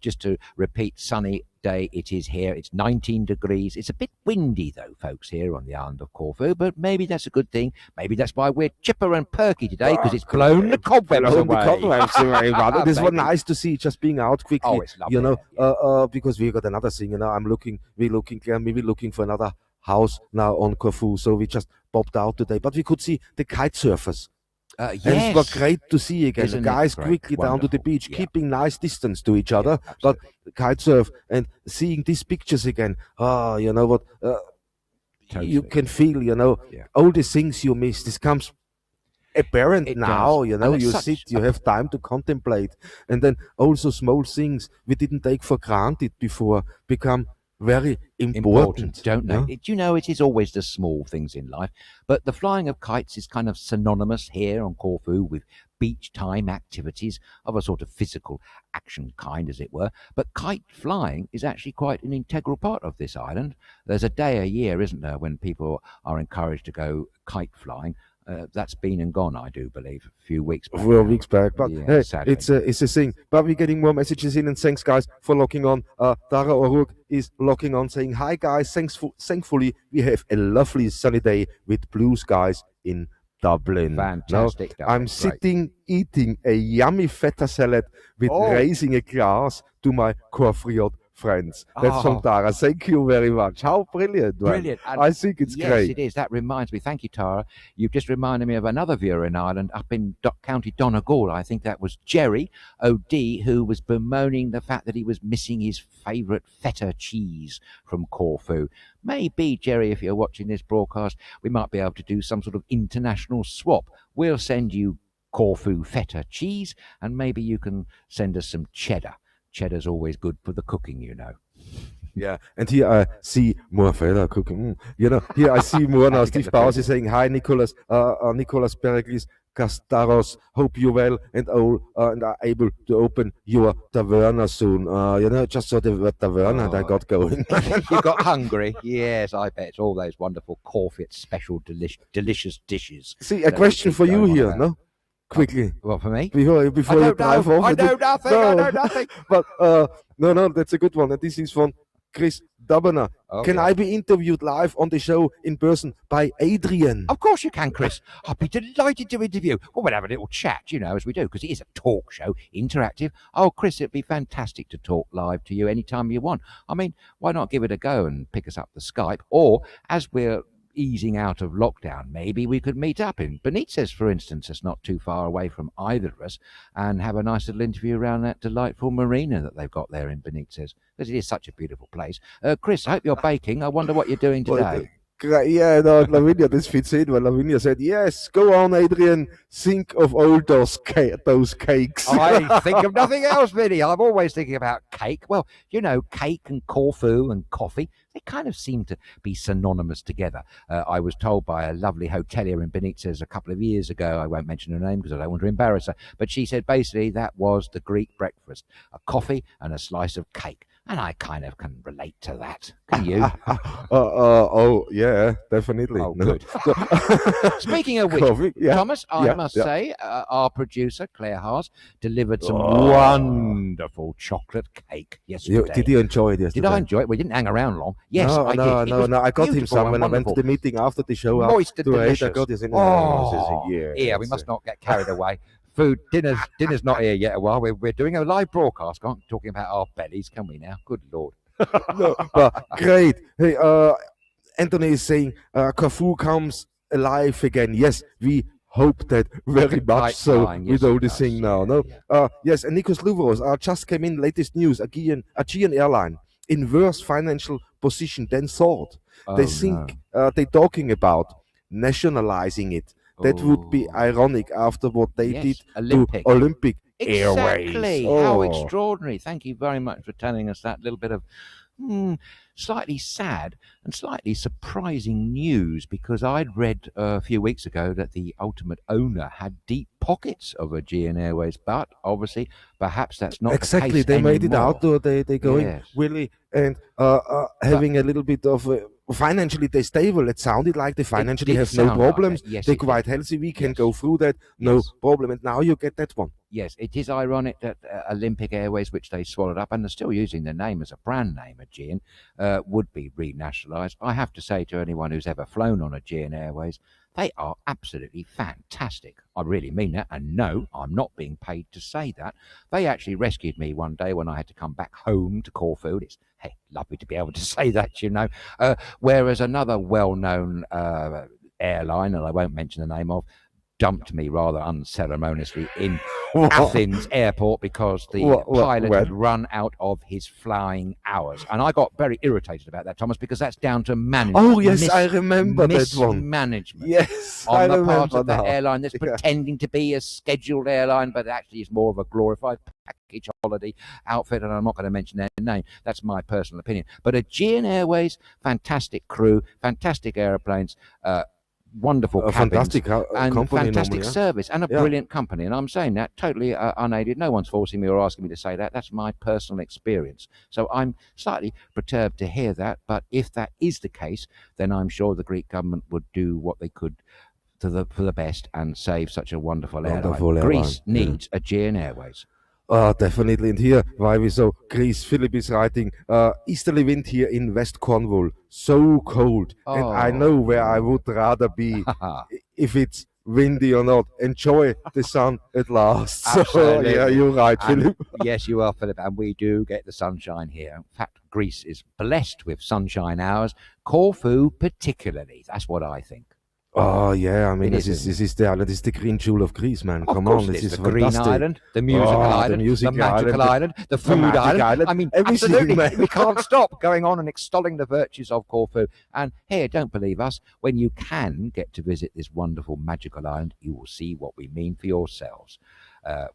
Just to repeat, sunny day it is here. It's 19 degrees. It's a bit windy, though, folks, here on the island of Corfu, but maybe that's a good thing. Maybe that's why we're chipper and perky today, because it's blown the cobwebs Blown away. the cobwebs away, but this was Maybe. nice to see, just being out quickly. Oh, it's lovely. Because we got another thing. We're looking for another house now on Corfu, so we just popped out today. But we could see the kite surfers. Yes. And it was great to see again. Isn't The it guys great? quickly down to the Wonderful. beach, Yeah. keeping nice distance to each other, but absolutely. kite surf and seeing these pictures again. You know what? You Totally. can feel, Yeah. all the things you miss. This comes apparent It now, does. And it's you such sit, you a- have time to contemplate. And then also small things we didn't take for granted before become very important. Don't they? yeah? Do you know, it is always the small things in life, but the flying of kites is kind of synonymous here on Corfu with beach time activities of a sort of physical action kind, as it were. But kite flying is actually quite an integral part of this island. There's a day a year, isn't there, when people are encouraged to go kite flying. That's been and gone, I do believe, a few weeks back. 4 now. weeks back, but Yeah, hey, sadly. it's a thing. But we're getting more messages in, and thanks guys for locking on. Tara O'Rourke is locking on, saying hi guys. Thankfully we have a lovely sunny day with blue skies in Dublin. Fantastic. Now, Dublin, I'm great. sitting eating a yummy feta salad with Oh. raising a glass to my Corfu friends. That's Oh. from Tara. Thank you very much. How brilliant! man. Brilliant. And I think it's yes, great. it is. That reminds me. Thank you, Tara. You've just reminded me of another viewer in Ireland up in County Donegal. I think that was Jerry O.D., who was bemoaning the fact that he was missing his favourite feta cheese from Corfu. Maybe, Jerry, if you're watching this broadcast, we might be able to do some sort of international swap. We'll send you Corfu feta cheese, and maybe you can send us some cheddar. Cheddar's always good for the cooking, you know. Yeah, and here I see more fella cooking. Here I see more now. to get Steve the Bowers food. is saying hi, Nicholas. Nicholas Pericles Castaros. Hope you're well and all and are able to open your taverna soon. Just saw the word taverna and I got going. You got hungry? Yes, I bet. It's all those wonderful Corfu special delicious dishes. See, a that we question keep for you going on here, about. no? Quickly, Well, for me? before I you don't drive know. off. I with know it. nothing. No. I know nothing. But no, that's a good one. And this is from Chris Dubner. Okay. Can I be interviewed live on the show in person by Adrian? Of course you can, Chris. I'd be delighted to interview. Well, we'll have a little chat, as we do, because it is a talk show, interactive. Oh, Chris, it'd be fantastic to talk live to you anytime you want. I mean, why not give it a go and pick us up the Skype? Or, as we're easing out of lockdown, maybe we could meet up in Benitez, for instance. It's not too far away from either of us, and have a nice little interview around that delightful marina that they've got there in Benitez, because it is such a beautiful place. Chris, I hope you're baking. I wonder what you're doing today. Yeah, no, Lavinia, this fits in. Well, Lavinia said, yes, go on, Adrian. Think of all those cakes. I think of nothing else, Vinny. I'm always thinking about cake. Well, cake and Corfu and coffee, they kind of seem to be synonymous together. I was told by a lovely hotelier in Benitez a couple of years ago, I won't mention her name because I don't want to embarrass her, but she said basically that was the Greek breakfast, a coffee and a slice of cake. And I kind of can relate to that. Can you? Oh, yeah, definitely. Oh, No. good. Speaking of which, Coffee, yeah. Thomas, I Yeah, must yeah. say, our producer, Claire Haas, delivered some Oh. wonderful chocolate cake yesterday. Did you enjoy it yesterday? Did I enjoy it? We didn't hang around long. Yes, no, I no, did. It no, was no. I got him beautiful some and when I went to wonderful. the meeting after the show. Moist and to 8, I delicious. got this in. Oh, yeah, we must not get carried away. Food, dinner's not here yet. While we're doing a live broadcast, can't talking about our bellies, can we now? Good Lord. No, but great. Hey, Anthony is saying Corfu comes alive again. Yes, we hope that very much Quite so fine, with yes, all it this does, thing now. yeah, No, yes, and Nikos Louvros just came in. Latest news: Aegean Airline in worse financial position than thought. They think they're talking about nationalizing it. That would be Oh. ironic after what they Yes, did Olympic. to Olympic Exactly. Airways. How Oh. extraordinary. Thank you very much for telling us that little bit of slightly sad and slightly surprising news, because I'd read a few weeks ago that the ultimate owner had deep pockets of Aegean Airways, but obviously perhaps that's not Exactly, the case they made it anymore. outdoor. They going Yes. really and having a little bit of financially they're stable. It sounded like they financially did have no sound like problems. that. Yes, They're it did. quite healthy. We can Yes. go through that, no Yes. problem. And now you get that one. Yes, it is ironic that Olympic Airways, which they swallowed up, and they're still using the name as a brand name, Aegean, would be renationalised. I have to say to anyone who's ever flown on Aegean Airways, they are absolutely fantastic. I really mean that. And no, I'm not being paid to say that. They actually rescued me one day when I had to come back home to Corfu. It's lovely to be able to say that, you know. Whereas another well-known airline, and I won't mention the name of, dumped me rather unceremoniously in Athens airport because the pilot had run out of his flying hours. And I got very irritated about that, Thomas, because that's down to management. Oh, yes, I remember that one. Mismanagement. Yes, I On the part remember of that now. airline that's pretending to be a scheduled airline, but actually is more of a glorified package holiday outfit, and I'm not going to mention their name. That's my personal opinion. But Aegean Airways, fantastic crew, fantastic airplanes, wonderful cabins, fantastic and company fantastic normally, yeah. service, and a brilliant company. And I'm saying that totally unaided. No one's forcing me or asking me to say that. That's my personal experience. So I'm slightly perturbed to hear that. But if that is the case, then I'm sure the Greek government would do what they could for the best and save such a wonderful airline. Greece needs Aegean Airways. Definitely. And here, why we so Greece, Philip is writing, easterly wind here in West Cornwall, so cold. And I know where I would rather be if it's windy or not. Enjoy the sun at last. So, yeah, you're right, Philip. Yes, you are, Philip. And we do get the sunshine here. In fact, Greece is blessed with sunshine hours. Corfu particularly. That's what I think. Oh yeah, I mean this is is the island. This is the green jewel of Greece, man. Of Come course on, it this is is the green fantastic. island, the musical island, the magical island, the food island. I mean, everything, absolutely, man. we can't stop going on and extolling the virtues of Corfu. And here, don't believe us, when you can get to visit this wonderful magical island, you will see what we mean for yourselves.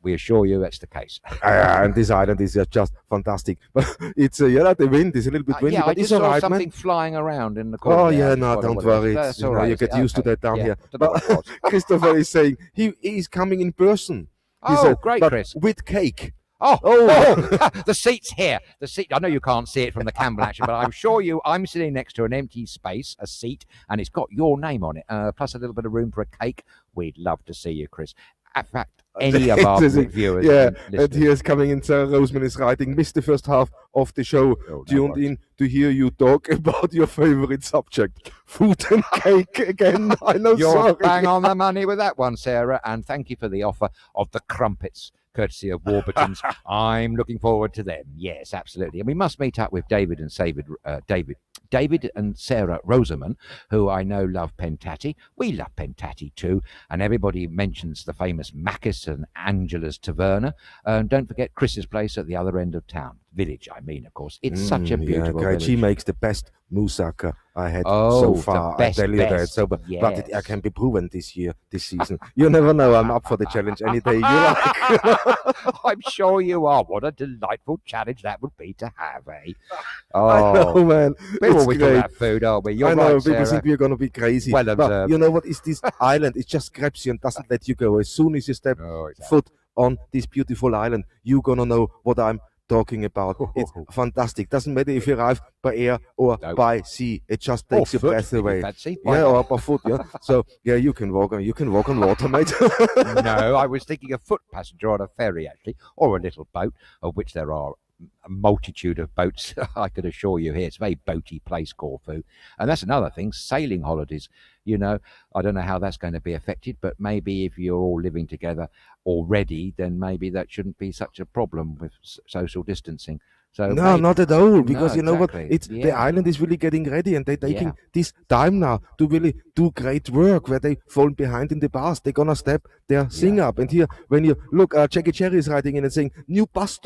We assure you that's the case. And this island is just fantastic. But it's the wind is a little bit windy, yeah, but I it's just all saw right, something man. flying around in the corner. Oh there. yeah, I just no, wondered don't what it was. worry. That's all You right. you get used to that down here. Don't know what it was. Christopher is saying he's coming in person. He Oh, said, great, but Chris. with cake. Oh, the seat's here. The seat. I know you can't see it from the camera action, but I'm sure I'm sitting next to an empty space, a seat, and it's got your name on it, plus a little bit of room for a cake. We'd love to see you, Chris. In fact, any of our viewers. Yeah, and and here's coming in. Sarah Roseman is writing, missed the first half of the show. Tuned in to hear you talk about your favorite subject, food and cake again. I know, You're sorry. bang on the money with that one, Sarah, and thank you for the offer of the crumpets, courtesy of Warburton's. I'm looking forward to them. Yes, absolutely. And we must meet up with David and Sarah Roseman, who I know love Pentati. We love Pentati too, and everybody mentions the famous Macus and Angela's Taverna. And don't forget Chris's place at the other end of town. Village, I mean, of course. It's such a beautiful great. village. She makes the best moussaka I had Oh, so the far. best, I tell you that. best. So, but Yes. it can be proven this season. You never know. I'm up for the challenge any day you like. I'm sure you are. What a delightful challenge that would be to have, eh? I know, man. We're It's always talking great. about food, aren't we? You're I know, right, people Sarah. think we're going to be crazy. Well but observed. you know what is this island? It just grabs you and doesn't let you go. As soon as you step Oh, exactly. foot on this beautiful island, you're going to know what I'm talking about. It's fantastic. Doesn't matter if you arrive by air or by sea. It just takes your foot, breath if you away. fancy. Why Yeah, not? or by foot. Yeah. So yeah, you can walk on water, mate. No, I was thinking a foot passenger on a ferry, actually, or a little boat, of which there are a multitude of boats. I could assure you here, it's a very boaty place, Corfu. And that's another thing, sailing holidays. You know, I don't know how that's going to be affected, but maybe if you're all living together already, then maybe that shouldn't be such a problem with social distancing. So No, maybe, not at all. Because No, you know what? exactly. It's the Yeah. island is really getting ready, and they're taking Yeah. this time now to really do great work where they fallen behind in the past. They're gonna step their thing up. And here, when you look, Jackie Cherry is writing in and saying new bus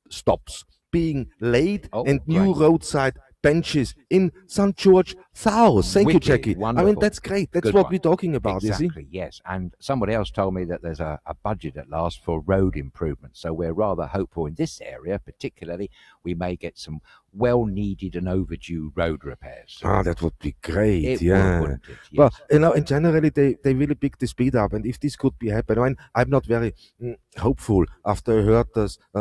stops being laid Oh, and new great. roadside benches in St. George South. Thank you, Wicked, Jackie. I mean, wonderful. that's great. That's Good what one. we're talking about, you see? Exactly, yes. And somebody else told me that there's a budget at last for road improvements. So we're rather hopeful in this area, particularly, we may get some well-needed and overdue road repairs. Ah, that would be great, It yeah. would, wouldn't it? Yes. Well, you know, and generally they really pick the speed up, and if this could be happen, I mean, I'm not very hopeful after I heard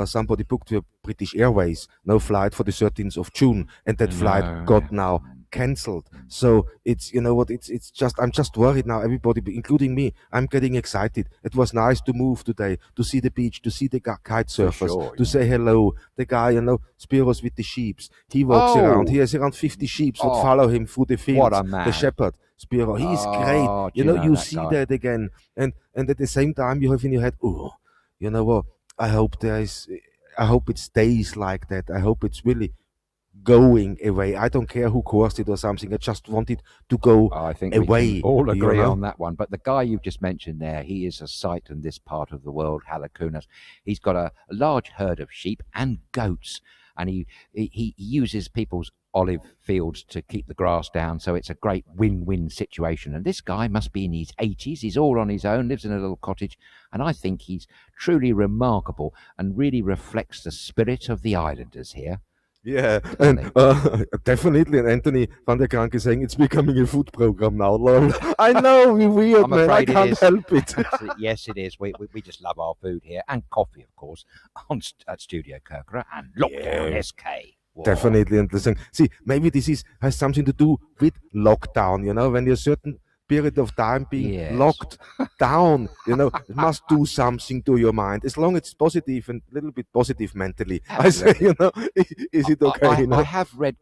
somebody booked a British Airways, no flight for the 13th of June, and that flight got now cancelled. So it's, you know what, it's just, I'm just worried now, everybody, including me, I'm getting excited. It was nice to move today, to see the beach, to see the kite surfers, to say hello. The guy, you know, Spiros with the sheeps, he walks around, he has around 50 sheep that follow him through the fields. What a man. The shepherd, Spiro, he's great. You know, you see that again. And at the same time, you have in your head, oh, you know what, I hope it stays like that. I hope it's really going away. I don't care who caused it or something. I just want it to go I think away. we can all agree you know? on that one. But the guy you've just mentioned there, he is a sight in this part of the world, Halakunas. He's got a large herd of sheep and goats, and he uses people's olive fields to keep the grass down, so it's a great win-win situation. And this guy must be in his 80s. He's all on his own, lives in a little cottage, and I think he's truly remarkable and really reflects the spirit of the islanders here. Yeah, and definitely. And Anthony van der Krank is saying it's becoming a food program now. Lol. I know, we're weird, man. I can't help it. Yes, it is. We just love our food here, and coffee, of course, at StudioKerkyra and Lockdown SK. Whoa. Definitely. And listen, see, maybe this has something to do with lockdown. You know, when you're certain period of time being locked down, you know, it must do something to your mind, as long as it's positive and a little bit positive mentally. Absolutely. I say, you know, is it okay? I have read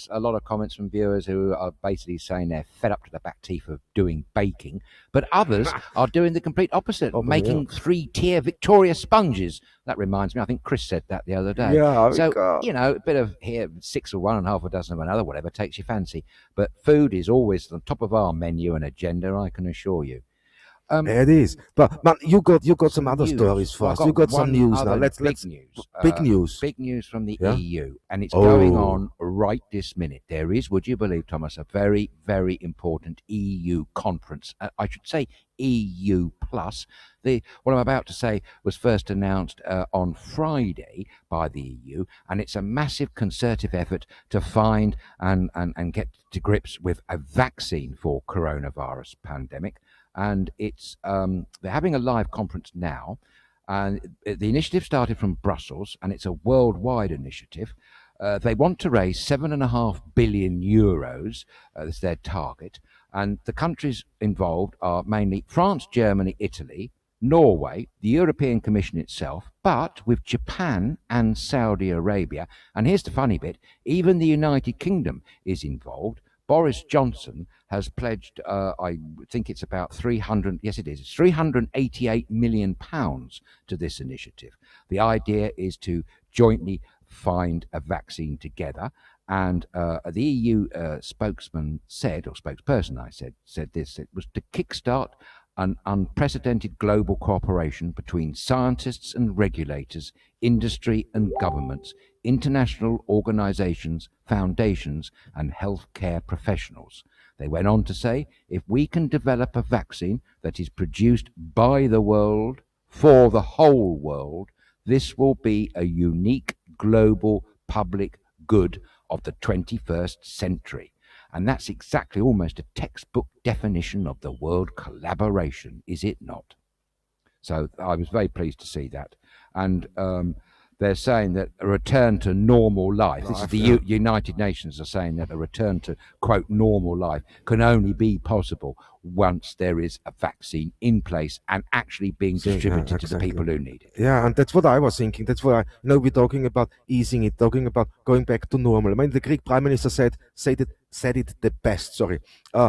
a lot of comments from viewers who are basically saying they're fed up to the back teeth of doing baking, but others are doing the complete opposite, making 3-tier Victoria sponges. That reminds me, I think Chris said that the other day. Yeah, so, you know, a bit of here, 6 of one and half a dozen of another, whatever takes your fancy. But food is always on top of our menu and agenda, I can assure you. It is. But man, you got some other stories for us. You got some news now. Let's news. Big news. Big news from the EU, and it's going on right this minute. There is, would you believe, Thomas, a very, very important EU conference. I should say EU Plus. What I'm about to say was first announced on Friday by the EU, and it's a massive concerted effort to find and get to grips with a vaccine for coronavirus pandemic. And it's they're having a live conference now, and the initiative started from Brussels, and it's a worldwide initiative. They want to raise 7.5 billion euros. That's their target, and the countries involved are mainly France, Germany, Italy, Norway, the European Commission itself, but with Japan and Saudi Arabia. And here's the funny bit, even the United Kingdom is involved. Boris Johnson has pledged, I think it's about 388 million pounds to this initiative. The idea is to jointly find a vaccine together. And the EU spokesperson said this, it was to kickstart an unprecedented global cooperation between scientists and regulators, industry and governments, international organizations, foundations, and healthcare professionals. They went on to say, if we can develop a vaccine that is produced by the world, for the whole world, this will be a unique global public good of the 21st century. And that's exactly almost a textbook definition of the word collaboration, is it not? So I was very pleased to see that. And they're saying that a return to normal life, this is the United Nations are saying that a return to, quote, normal life can only be possible once there is a vaccine in place and actually being distributed to the people who need it. Yeah, and that's what I was thinking. That's why, we're talking about easing it, talking about going back to normal. I mean, the Greek Prime Minister said it the best,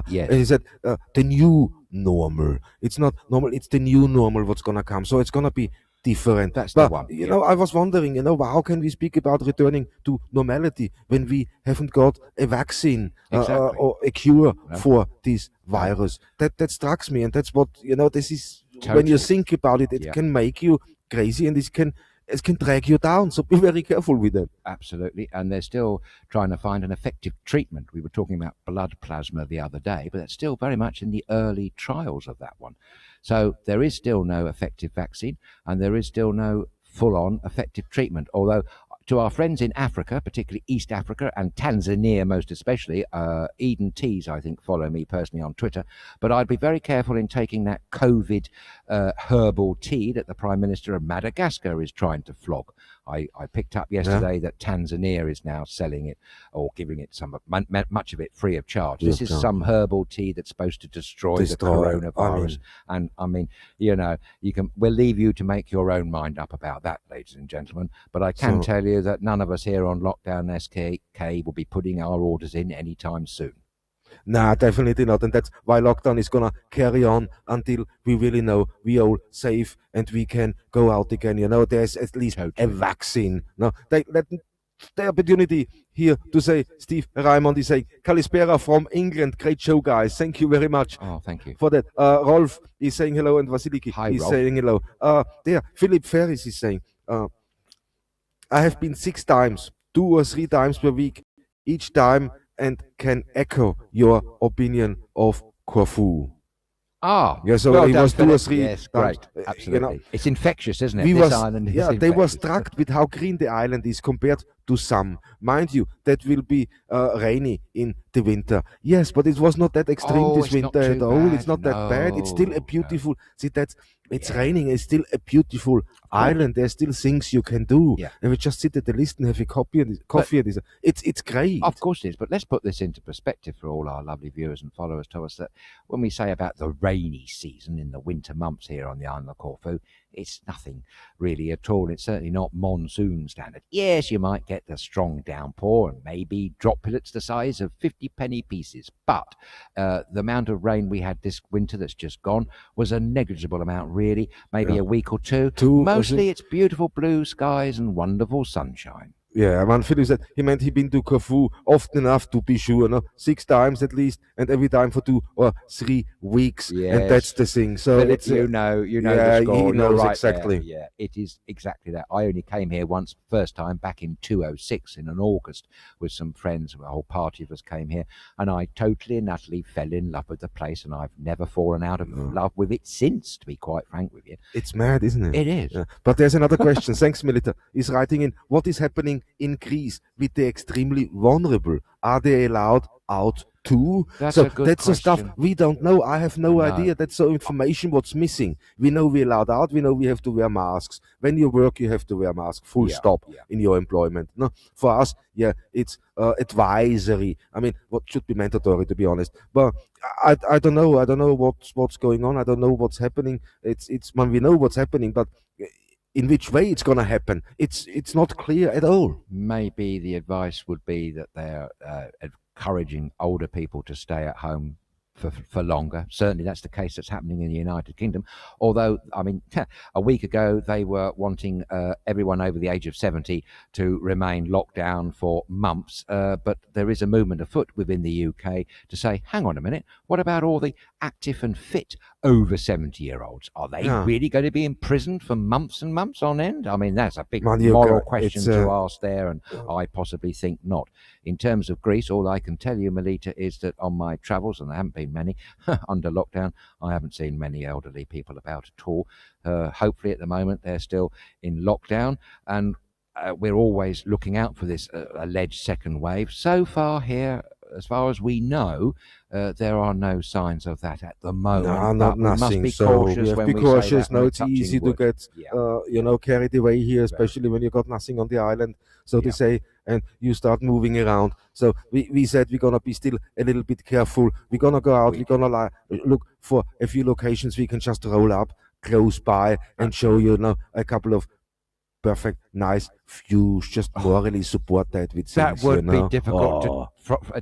Yes. And he said, the new normal. It's not normal, it's the new normal what's going to come. So it's going to be different. That's the one. You know, I was wondering, how can we speak about returning to normality when we haven't got a vaccine or a cure for this virus? That strikes me, and that's what, this is, when you think about it, it can make you crazy, and this can it can drag you down. So be very careful with that. Absolutely, and they're still trying to find an effective treatment. We were talking about blood plasma the other day, but that's still very much in the early trials of that one. So there is still no effective vaccine, and there is still no full-on effective treatment, although to our friends in Africa, particularly East Africa and Tanzania most especially, Eden Teas, I think, follow me personally on Twitter, but I'd be very careful in taking that COVID herbal tea that the Prime Minister of Madagascar is trying to flog. I picked up yesterday that Tanzania is now selling it or giving it much of it free of charge. This is some herbal tea that's supposed to destroy the coronavirus. And I mean, you know, we'll leave you to make your own mind up about that, ladies and gentlemen. But I can tell you that none of us here on Lockdown SKK will be putting our orders in anytime soon. Nah, definitely not. And that's why lockdown is going to carry on until we really know we all safe and we can go out again. You know, there's at least a vaccine. No, the opportunity here to say, Steve Raymond is saying, Kalispera from England. Great show, guys. Thank you very much. Oh, thank you. For that. Rolf is saying hello, and Vasiliki is Rolf. saying hello. There, Philip Ferris is saying, I have been 6 times, 2 or 3 times per week, each time, and can echo your opinion of Corfu. Ah, yeah, so well it done, was 2 or Philip. 3 Yes, times. great. Absolutely. You know, it's infectious, isn't it? This island is infectious. They were struck with how green the island is compared to some. Mind you, that will be rainy in the winter. Yes, but it was not that extreme this winter at all. It's not that bad. It's still a beautiful. See, it's raining. It's still a beautiful island. There's still things you can do. Yeah. And we just sit at the list and have a coffee. It's great. Of course it is. But let's put this into perspective for all our lovely viewers and followers. Thomas, that when we say about the rainy season in the winter months here on the island of Corfu, it's nothing really at all. It's certainly not monsoon standard. Yes, you might get the strong downpour and maybe droplets the size of 50 penny pieces. But the amount of rain we had this winter that's just gone was a negligible amount, really. Maybe a week or two. Mostly it's beautiful blue skies and wonderful sunshine. Yeah, man, Philip said he meant he'd been to Corfu often enough to be sure, no? 6 times at least, and every time for 2 or 3 weeks. Yes. And that's the thing. So Philip, it's you know yeah, the score. he You're knows right exactly. there. Yeah, it is exactly that. I only came here once, first time back in 2006 in an August with some friends. A whole party of us came here, and I totally and utterly fell in love with the place, and I've never fallen out of love with it since, to be quite frank with you. It's mad, isn't it? It is. Yeah. But there's another question. Thanks, Milita. Is writing in, what is happening in Greece with the extremely vulnerable? Are they allowed out too? That's so a good that's the stuff question. we don't know. I have no idea. That's the information what's missing. We know we're allowed out. We know we have to wear masks. When you work, you have to wear masks. Full stop in your employment. No, for us, it's advisory. I mean, what should be mandatory, to be honest. But I don't know. I don't know what's going on. I don't know what's happening. It's when we know what's happening, but in which way it's going to happen, it's not clear at all. Maybe the advice would be that they're encouraging older people to stay at home for longer. Certainly that's the case that's happening in the United Kingdom. Although, I mean, a week ago they were wanting everyone over the age of 70 to remain locked down for months. But there is a movement afoot within the UK to say, hang on a minute, what about all the active and fit over 70-year-olds? Are they really going to be imprisoned for months and months on end? I mean, that's a big moral question to ask there, and I possibly think not. In terms of Greece, all I can tell you, Melita, is that on my travels, and there haven't been many under lockdown, I haven't seen many elderly people about at all. Hopefully at the moment they're still in lockdown, and we're always looking out for this alleged second wave. So far here, as far as we know, there are no signs of that at the moment. No, nothing. We must be so cautious we have when to be we cautious. say that. No, We're it's touching easy to wood. get, carried away here, especially when you got nothing on the island, so to say, and you start moving around. So we said we're gonna be still a little bit careful. We're gonna go out. We're gonna look for a few locations we can just roll up close by and show you now a couple of perfect, nice views. Just morally support that with things. That would be difficult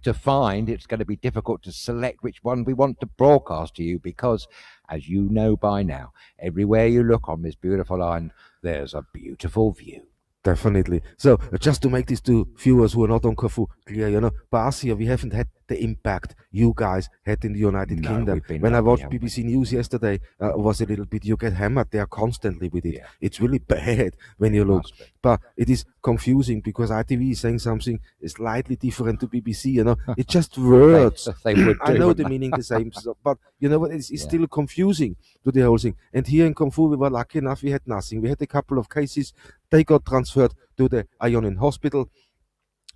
to find. It's going to be difficult to select which one we want to broadcast to you because, as you know by now, everywhere you look on this beautiful island, there's a beautiful view. Definitely. So just to make this to viewers who are not on Corfu clear, Basia, we haven't had the impact you guys had in the United No, Kingdom. we've been When I lucky, watched haven't we? BBC News yesterday, was a little bit, you get hammered there constantly with it. Yeah. It's really bad when you look. Must be. But it is confusing because ITV is saying something slightly different to BBC, you know. It's just words. They would I do, know wouldn't the they? meaning the same, but you know what? It's Yeah. still confusing to the whole thing. And here in Corfu, we were lucky enough, we had nothing. We had a couple of cases. They got transferred to the Ionian Hospital.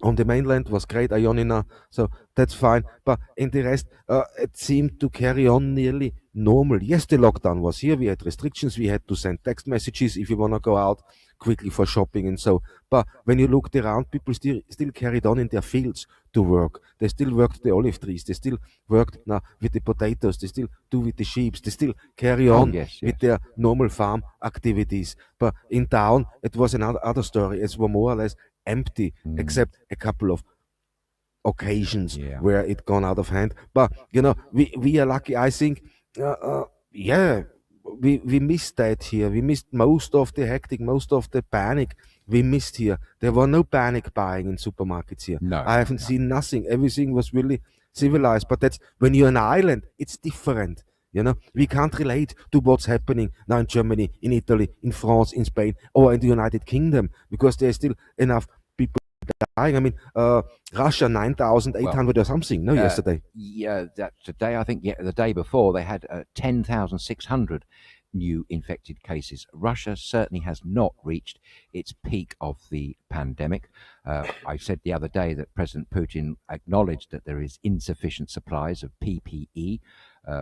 On the mainland was Great Ionina, so that's fine. But in the rest, it seemed to carry on nearly normal. Yes, the lockdown was here. We had restrictions. We had to send text messages if you want to go out quickly for shopping and so. But when you looked around, people still carried on in their fields to work. They still worked the olive trees. They still worked now with the potatoes. They still do with the sheep. They still carry on yes, with yes. their normal farm activities. But in town, it was another other story. It was more or less empty, except a couple of occasions Yeah. where it gone out of hand. But you know, we are lucky. I think, yeah, we missed that here. We missed most of the hectic, most of the panic. We missed here. There were no panic buying in supermarkets here. No, I haven't seen nothing. Everything was really civilized. But that's when you're an island, it's different. You know, we can't relate to what's happening now in Germany, in Italy, in France, in Spain, or in the United Kingdom, because there's still enough people dying. I mean, Russia 9,800 or something. No, yesterday. Yeah, that today, I think, the day before, they had 10,600 new infected cases. Russia certainly has not reached its peak of the pandemic. I said the other day that President Putin acknowledged that there is insufficient supplies of PPE,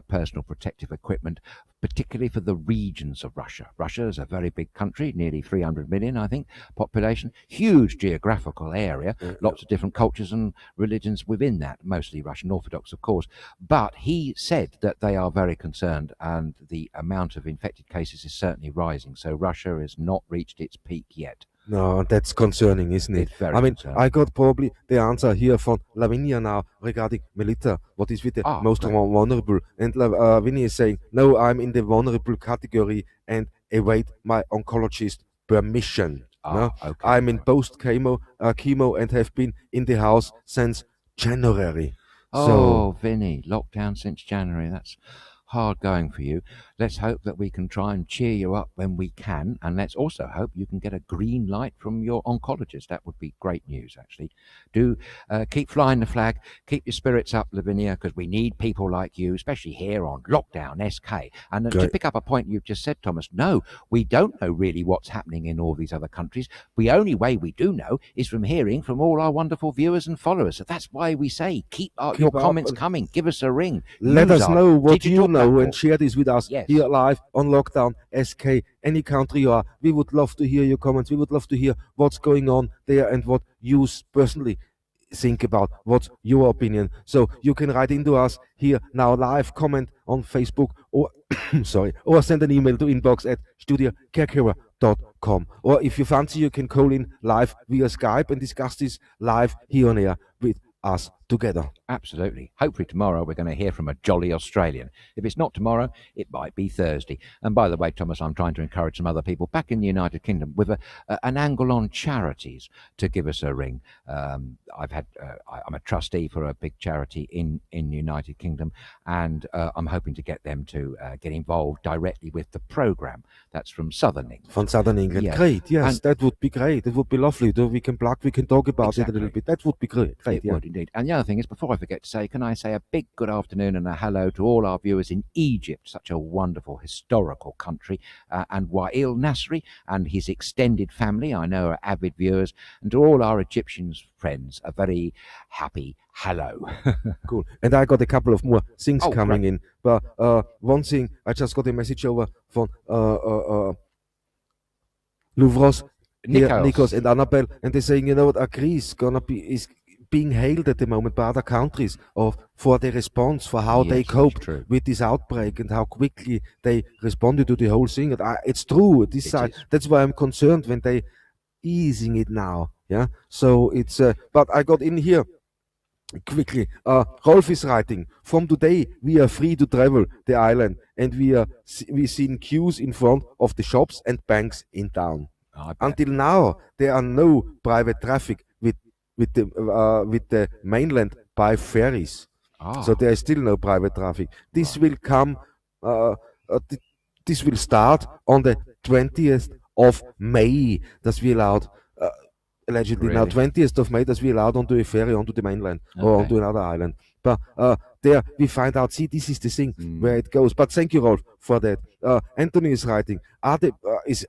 personal protective equipment, particularly for the regions of Russia. Russia is a very big country, nearly 300 million, I think, population, huge geographical area, lots of different cultures and religions within that, mostly Russian Orthodox, of course. But he said that they are very concerned, and the amount of infected cases is certainly rising. So Russia has not reached its peak yet. No, that's concerning, isn't it? It's very I mean, concerning. I got probably the answer here from Lavinia now regarding Melita, what is with the most great. vulnerable. And Lavinia is saying, no, I'm in the vulnerable category and await my oncologist permission. No? Okay, I'm in right. chemo and have been in the house since January. Oh, Vinny, lockdown since January. That's hard going for you. Let's hope that we can try and cheer you up when we can, and let's also hope you can get a green light from your oncologist. That would be great news, actually. Do keep flying the flag, keep your spirits up, Lavinia, because we need people like you, especially here on Lockdown SK. And to pick up a point you've just said, Thomas, no, we don't know really what's happening in all these other countries. The only way we do know is from hearing from all our wonderful viewers and followers. So that's why we say keep your comments coming. Give us a ring. Let us know what you know platform. and share this with us here live on Lockdown SK. Any country you are, we would love to hear your comments. We would love to hear what's going on there and what you personally think about. What's your opinion? So you can write into us here now live, comment on Facebook, or or send an email to inbox@StudioKerkyra.com. Or if you fancy, you can call in live via Skype and discuss this live here on air with us together. Absolutely. Hopefully tomorrow we're going to hear from a jolly Australian. If it's not tomorrow, it might be Thursday. And by the way, Thomas, I'm trying to encourage some other people back in the United Kingdom with an angle on charities to give us a ring. I'm a trustee for a big charity in the United Kingdom, and I'm hoping to get them to get involved directly with the programme. That's from Southern England. From Southern England. Yes. Great, yes, And that would be great. It would be lovely. We can talk about it a little bit. That would be great. It would indeed. And the other thing is, before I forget to say, can I say a big good afternoon and a hello to all our viewers in Egypt, such a wonderful historical country, and Wael Nasri and his extended family, I know, are avid viewers, and to all our Egyptian friends, a very happy hello. Cool. And I got a couple of more things coming great. in. But one thing, I just got a message over from Louvros, Nikos and Annabelle, and they're saying, you know what, Greece is being hailed at the moment by other countries for their response, for how they coped with this outbreak and how quickly they responded to the whole thing. And it's true, this side. That's why I'm concerned when they easing it now. Yeah. So it's, but I got in here quickly. Rolf is writing, from today we are free to travel the island, and we seen queues in front of the shops and banks in town. Until now, there are no private traffic with the mainland by ferries. So there is still no private traffic. This will come. This will start on the 20th of May. That we allowed. Allegedly now 20th of May, that we allowed onto a ferry onto the mainland or onto another island. But there we find out. See, this is the thing where it goes. But thank you, Rolf, for that. Anthony is writing. Is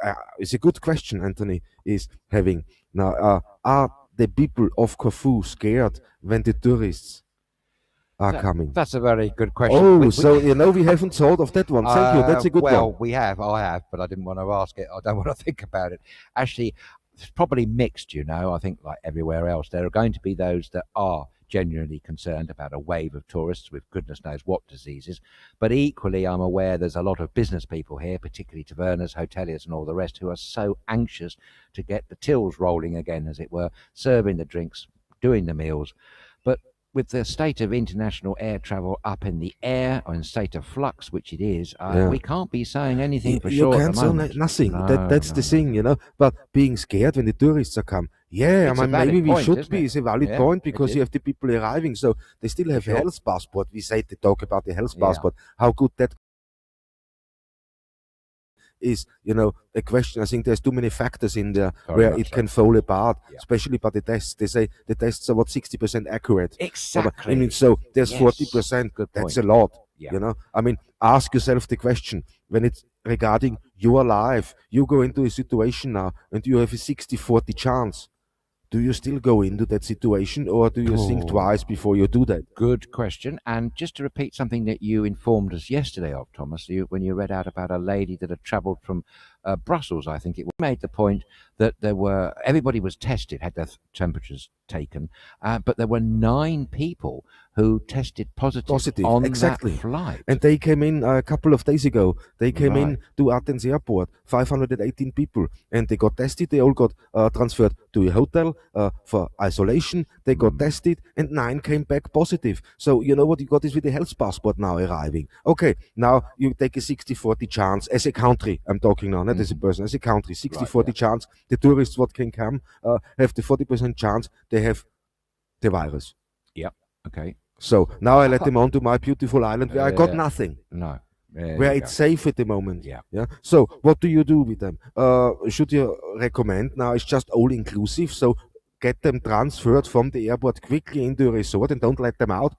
a good question. Anthony is having now. Are the people of Corfu scared when the tourists are coming? That's a very good question. Oh, so we haven't thought of that one. Thank you. That's a good one. Well, we have. I have, but I didn't want to ask it. I don't want to think about it. Actually, it's probably mixed, I think like everywhere else, there are going to be those that are genuinely concerned about a wave of tourists with goodness knows what diseases. But equally, I'm aware there's a lot of business people here, particularly taverners, hoteliers and all the rest, who are so anxious to get the tills rolling again, as it were, serving the drinks, doing the meals. But with the state of international air travel up in the air, or in state of flux, which it is, we can't be saying anything for sure at the moment. Nothing. That's the thing, But being scared when the tourists are come, maybe we should be. It's a valid point, because you have the people arriving, so they still have a health passport. We say they talk about the health passport. How good that is, a question. I think there's too many factors in there where it can fall apart, especially by the tests. They say the tests are 60% accurate. Exactly. I mean, so there's 40%. That's a lot. I mean, ask yourself the question, when it's regarding your life, you go into a situation now and you have a 60-40 chance. Do you still go into that situation, or do you think twice before you do that? Good question. And just to repeat something that you informed us yesterday of, Thomas, when you read out about a lady that had travelled from Brussels, I think it made the point that everybody was tested, had their temperatures taken, but there were 9 people who tested positive on that flight. And they came in a couple of days ago. They came in to Athens airport, 518 people, and they got tested. They all got transferred to a hotel for isolation. They got tested, and 9 came back positive. So you know what you got is with the health passport now arriving. Okay, now you take a 60-40 chance as a country. I'm talking now, not as a person, as a country. 60-40 chance. The tourists what can come have the 40% chance they have the virus. Yep. Okay. So now I let them onto my beautiful island where I got nothing. No. Where it's safe at the moment. Yeah. So what do you do with them? Should you recommend now? It's just all inclusive. So get them transferred from the airport quickly into a resort and don't let them out.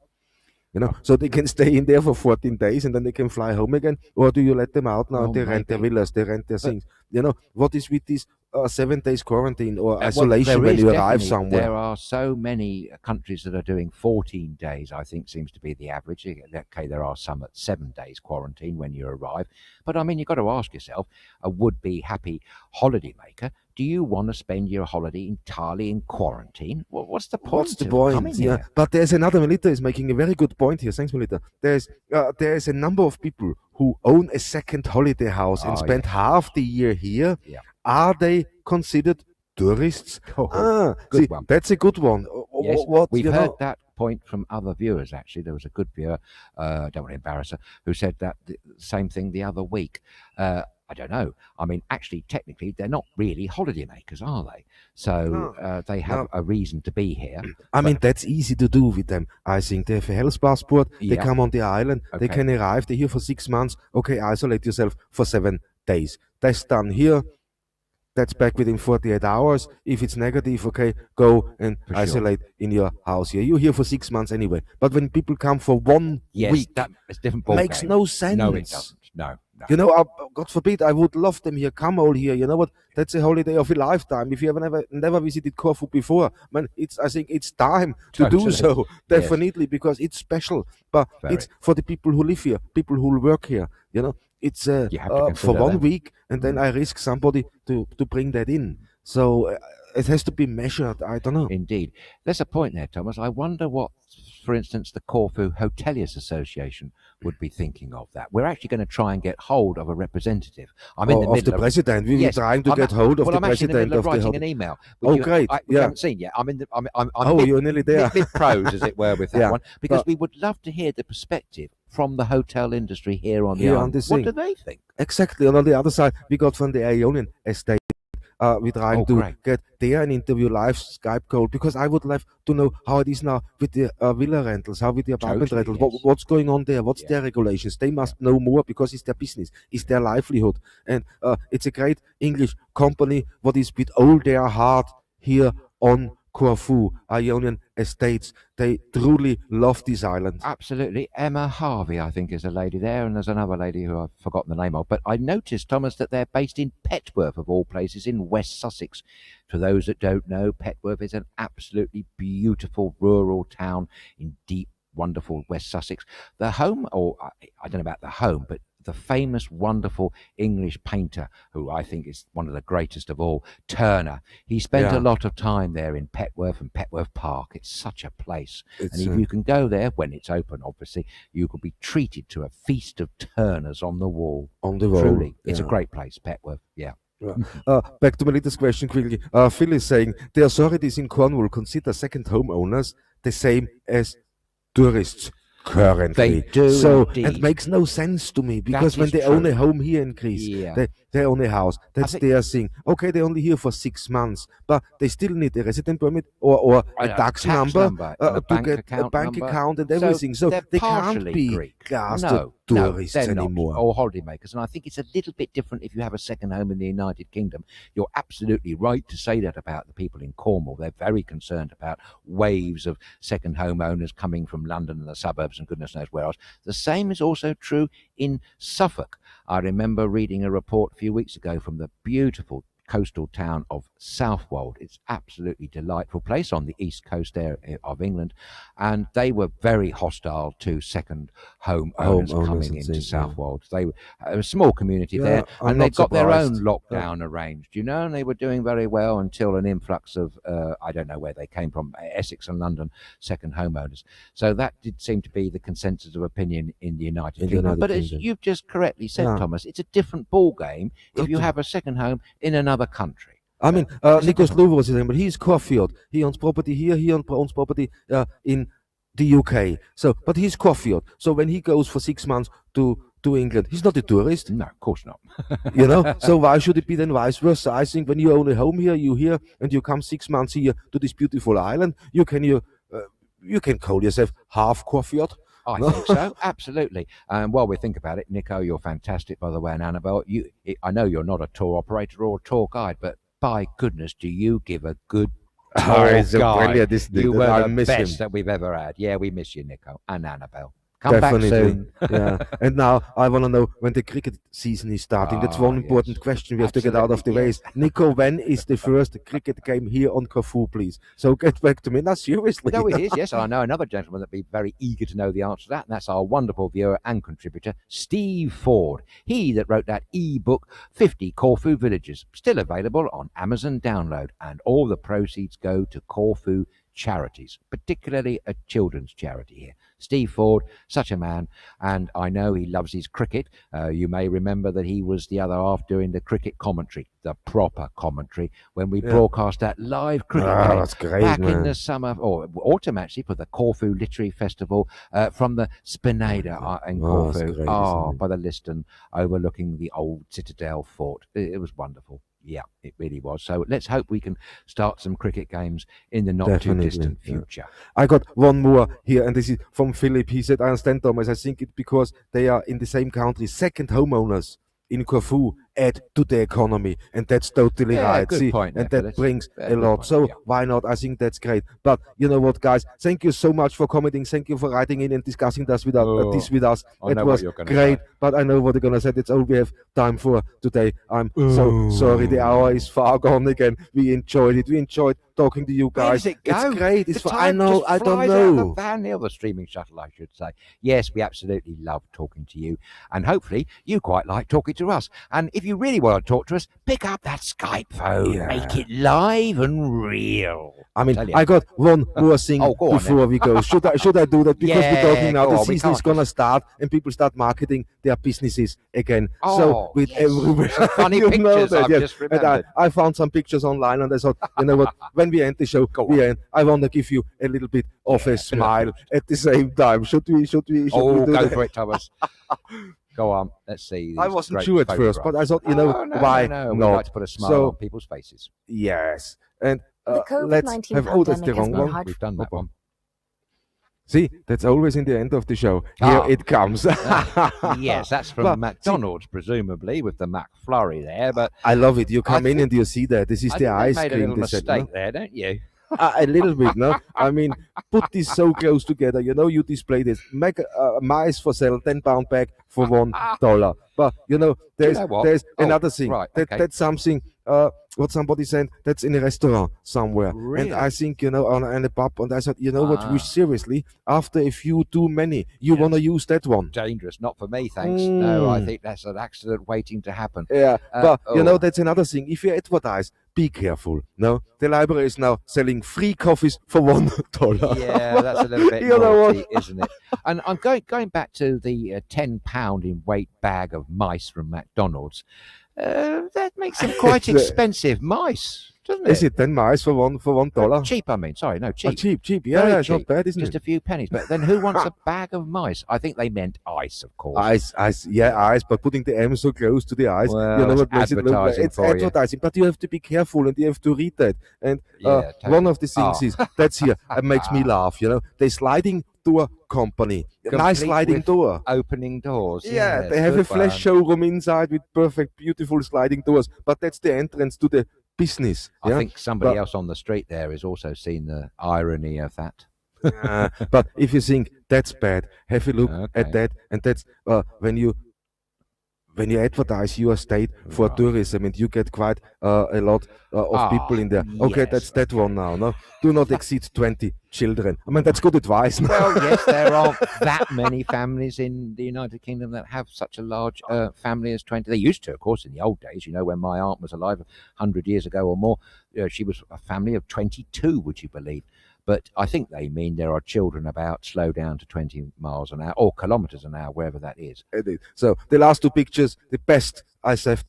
So they can stay in there for 14 days and then they can fly home again. Or do you let them out now and they rent their villas, they rent their things? What is with this 7 days quarantine or isolation when you arrive somewhere? There are so many countries that are doing 14 days, I think seems to be the average. Okay, there are some at 7 days quarantine when you arrive. But I mean, you've got to ask yourself, a would-be happy holidaymaker, do you want to spend your holiday entirely in quarantine? What's the point? What's the point? Yeah. But there's another, Melita is making a very good point here. Thanks, Melita. There's a number of people who own a second holiday house and spend half the year here. Yeah. Are they considered tourists? Good one. That's a good one. Yes, we've heard that point from other viewers, actually. There was a good viewer, don't want to embarrass her, who said that the same thing the other week. I don't know. I mean, actually, technically, they're not really holidaymakers, are they? So they have a reason to be here. I mean, that's easy to do with them. I think they have a health passport. They come on the island. They can arrive. They're here for 6 months. Okay, isolate yourself for 7 days. Test done here. That's back within 48 hours. If it's negative, okay, go and isolate in your house here. You're here for 6 months anyway. But when people come for 1 week, that is different. Makes no sense. No, it doesn't. No. God forbid, I would love them here. Come all here. You know what? That's a holiday of a lifetime. If you have never visited Corfu before, man, I think it's time to do so. Definitely, because it's special. But it's for the people who live here, people who work here. It's for 1 week, and then I risk somebody to bring that in. So it has to be measured. I don't know. Indeed. There's a point there, Thomas. I wonder what, for instance, the Corfu Hoteliers Association would be thinking of that. We're actually going to try and get hold of a representative. I'm in the middle of the president. We were trying to get hold of the president of the writing an email. Great. We haven't seen yet. You're nearly there. Mid-pros, as it were, with that one, because we would love to hear the perspective from the hotel industry here on the island. What do they think? Exactly. And on the other side, we got from the Aegean estate we're trying to great. get there an interview live Skype call, because I would love to know how it is now with the villa rentals, how with the apartment Totally, rentals, yes. what's going on there, what's Yeah. their regulations. They must know more, because it's their business, it's their livelihood. And it's a great English company what is with all their heart here on Corfu, Ionian Estates. They truly love this island. Absolutely. Emma Harvey, I think, is a lady there, and there's another lady who I've forgotten the name of. But I noticed, Thomas, that they're based in Petworth, of all places, in West Sussex. For those that don't know, Petworth is an absolutely beautiful rural town in deep, wonderful West Sussex. The home, or I don't know about the home, but the famous, wonderful English painter, who I think is one of the greatest of all, Turner. He spent Yeah. a lot of time there in Petworth and Petworth Park. It's such a place. It's, And if you can go there, when it's open, obviously, you could be treated to a feast of Turners on the wall. on the road. Truly, it's a Yeah. great place, Petworth. Yeah. Back to my latest question quickly. Phil is saying the authorities in Cornwall consider second homeowners the same as tourists currently. They do So indeed. it makes no sense to me, because when is they own true. a home here in Greece, Yeah. they own a house. That's think- their thing. Okay, they're only here for 6 months, but they still need a resident permit or a tax number, and a to bank get a account bank number. account and So everything. So they're they can't partially be Greek. classed No, tourists they're anymore. not, or holidaymakers. And I think it's a little bit different if you have a second home in the United Kingdom. You're absolutely right to say that about the people in Cornwall. They're very concerned about waves of second home owners coming from London and the suburbs and goodness knows where else. The same is also true in Suffolk. I remember reading a report a few weeks ago from the beautiful coastal town of Southwold. It's absolutely delightful place on the east coast there of England, and they were very hostile to second home owners Homeowners coming and into things, yeah. Southwold. They were a small community Yeah, there, I'm and they'd not got their own surprised. lockdown arranged, you know, and they were doing very well until an influx of I don't know where they came from, Essex and London second homeowners. So that did seem to be the consensus of opinion in the United In the Kingdom. United But as Kingdom. you've just correctly said, Yeah. Thomas, it's a different ball game if you Totally. have a second home in another country. I mean, It's a Nikos different- Louvo was his name, but he's Corfield. He owns property here. He owns property in the UK. So, but he's Corfield. So when he goes for 6 months to England, he's not a tourist, No, of course not. you know. So why should it be then vice versa? I think when you own a home here, you here, and you come 6 months here to this beautiful island, you can call yourself half Corfield. I think so, absolutely. While we think about it, Nico, you're fantastic, by the way, and Annabelle, I know you're not a tour operator or a tour guide, but by goodness, do you give a good tour He's a guide. brilliant, isn't he? You were I the miss best him. that we've ever had. Yeah, we miss you, Nico, and Annabelle. Come back Definitely. soon. Yeah. And now I want to know when the cricket season is starting. That's one Ah, important yes. question we have to get out of the Absolutely, way. yes. Nico, when is the first cricket game here on Corfu, please? So get back to me. No, seriously. No, it is, yes. I know another gentleman that'd be very eager to know the answer to that, and that's our wonderful viewer and contributor, Steve Ford. He that wrote that e-book, 50 Corfu Villages, still available on Amazon download, and all the proceeds go to Corfu charities, particularly a children's charity here. Steve Ford, such a man, and I know he loves his cricket. You may remember that he was the other half doing the cricket commentary, the proper commentary, when we Yeah. broadcast that live cricket game That's great, back in man. the summer, or autumn actually, for the Corfu Literary Festival from the Spinada in Oh, that's Corfu, great, isn't it? by the Liston, overlooking the old Citadel fort. It was wonderful. Yeah, it really was. So let's hope we can start some cricket games in the not Definitely, too distant yeah. future. I got one more here, and this is from Philip. He said, I understand, Thomas. I think it's because they are in the same country. Second homeowners in Corfu add to the economy, and that's totally Yeah, right. good See, point there, and that Phyllis. brings Yeah, a good lot. point, So yeah. why not? I think that's great. But you know what, guys? Thank you so much for commenting. Thank you for writing in and discussing this with us. Oh, This with us. I It know what was you're gonna great. say. But I know what you're gonna say. That's all we have time for today. I'm so sorry. The hour is far gone again. We enjoyed it. We enjoyed talking to you Where guys. does it go? It's great. It's The fun. I time know. just I don't flies out of know. the Van Hill, the streaming shuttle, I should say. Yes, we absolutely love talking to you, and hopefully you quite like talking to us. And if you really want to talk to us, pick up that Skype phone, Yeah. make it live and real. I mean, Tell you. I got one more thing Oh, go on before we go. Should I do that? Because Yeah, we're talking now, go the on, we season is can't gonna start, and people start marketing their businesses again. Oh, So with yes. everywhere, Some funny you know pictures that, I've yes. just And remembered. I found some pictures online, and I thought, you know what? When we end the show, Go we end. I want to give you a little bit of Yeah, a smile at the same time. Should we Oh, do go that? for it, Thomas. Go on, let's see. I these wasn't great sure at first, but I thought, photographs. why No, we not? like to put a smile So, on people's faces. yes. And The let's COVID-19 have, oh, that's the pandemic has wrong been one. hard We've done that one. See, that's always in the end of the show. Here Ah. it comes. Yes, that's from Well, McDonald's, presumably, with the McFlurry there. But I love it. You come in think- and you see that. This is I the think they ice made a cream. little They said, mistake no? there, don't you? A little bit, no? I mean, put this so close together. You know, you display this. Make mice for sale, 10-pound bag for $1. But, you know, there's know what? there's Oh, another thing. right, okay. That's something, what somebody said, that's in a restaurant somewhere. Really? And I think, you know, on a pub, and I said, you know what, Ah. we seriously, after a few too many, you want to use that one. Dangerous, not for me, thanks. No, I Mm. think that's an accident waiting to happen. Yeah, but you oh. know, that's another thing. If you advertise, be careful. No, the library is now selling free coffees for $1. Yeah, that's a little bit You know what? naughty, isn't it? And I'm going back to the 10-pound in weight bag of mice from McDonald's. That makes them quite expensive mice, doesn't it? Is it 10 mice for $1? Cheap, I mean. Sorry, no, Oh, cheap. cheap. Yeah, Very it's not cheap. bad, isn't Just it? a few pennies. But then who wants a bag of mice? I think they meant ice, of course. Ice, yeah, ice, but putting the M so close to the eyes, Well, you know it's what makes it look like advertising it's for you. advertising. But you have to be careful and you have to read that. And Yeah, totally. one of the things Oh. is that's here. It makes me laugh. You know, the sliding door company, a nice Complete sliding with door. Opening doors. Yeah, yes, they have a good flash one. showroom inside with perfect, beautiful sliding doors. But that's the entrance to the business. I yeah? think somebody But- else on the street there has also seen the irony of that. But if you think that's bad, have a look Okay. at that, and that's when you advertise your state for Right. tourism, and you get quite a lot of people in there. Okay, yes, that's that one now. No, do not exceed 20 children. I mean, that's good advice. Well, yes, there aren't that many families in the United Kingdom that have such a large family as 20. They used to, of course, in the old days. You know, when my aunt was alive 100 years ago or more, she was a family of 22, would you believe? But I think they mean there are children about, slow down to 20 miles an hour or kilometres an hour, wherever that is. So the last two pictures, the best I saved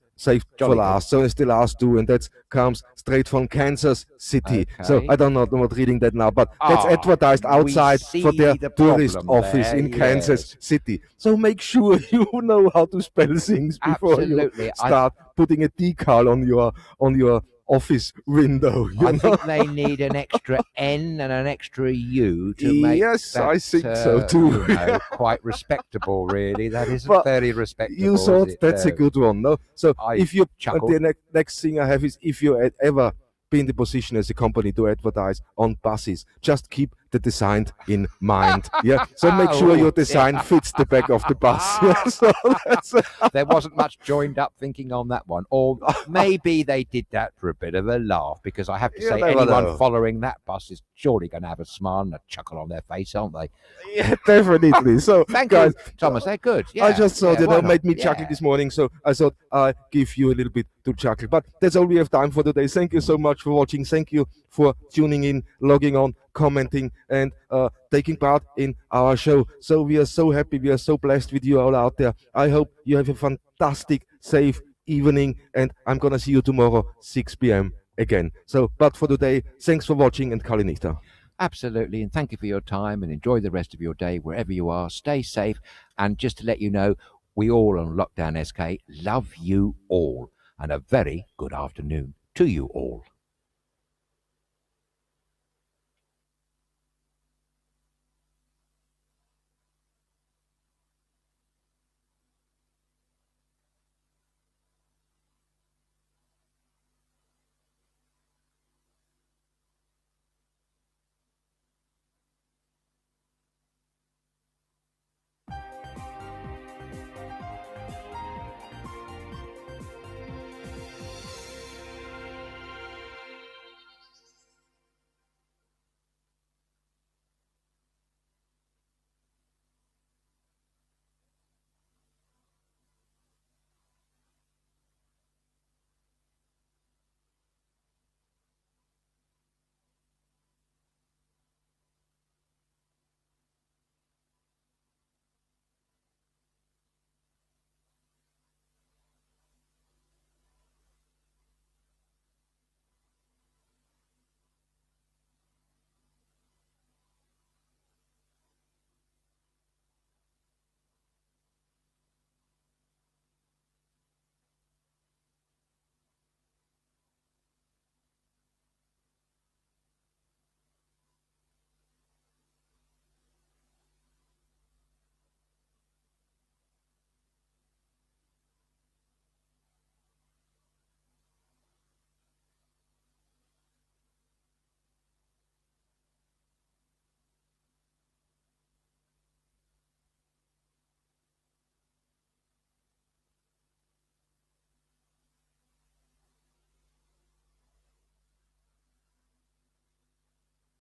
Jolly for last. So it's the last two, and that comes straight from Kansas City. So Okay. I don't know, I'm not reading that now, but that's advertised we outside for their see the tourist problem office there, in Kansas yes. City. So make sure you know how to spell things before Absolutely. you start putting a decal on your office window. You I know? think they need an extra N and an extra U to make Yes, that, I think so too. you know, quite respectable, really. That isn't Well, very respectable. You is thought it? that's a good one, no? So I if you chuckled. the next thing I have is if you ever be in the position as a company to advertise on buses, just keep the design in mind. Yeah. So make sure your design fits the back of the bus. Yeah? So that's There wasn't much joined up thinking on that one. Or maybe they did that for a bit of a laugh, because I have to You say, never anyone know. following that bus is surely going to have a smile and a chuckle on their face, aren't they? yeah, definitely. So Thank guys, you, Thomas. They're good. I Yeah, just thought, yeah, why not? made me chuckle Yeah. this morning, so I thought I give you a little bit to chuckle. But that's all we have time for today. Thank you so much for watching. Thank you for tuning in, logging on, commenting, and taking part in our show. So we are so happy, we are so blessed with you all out there. I hope you have a fantastic, safe evening, and I'm gonna see you tomorrow, 6 p.m. again. So, but for today, thanks for watching, and Kali Nichta. Absolutely, and thank you for your time, and enjoy the rest of your day wherever you are. Stay safe, and just to let you know, we all on Lockdown SK love you all, and a very good afternoon to you all.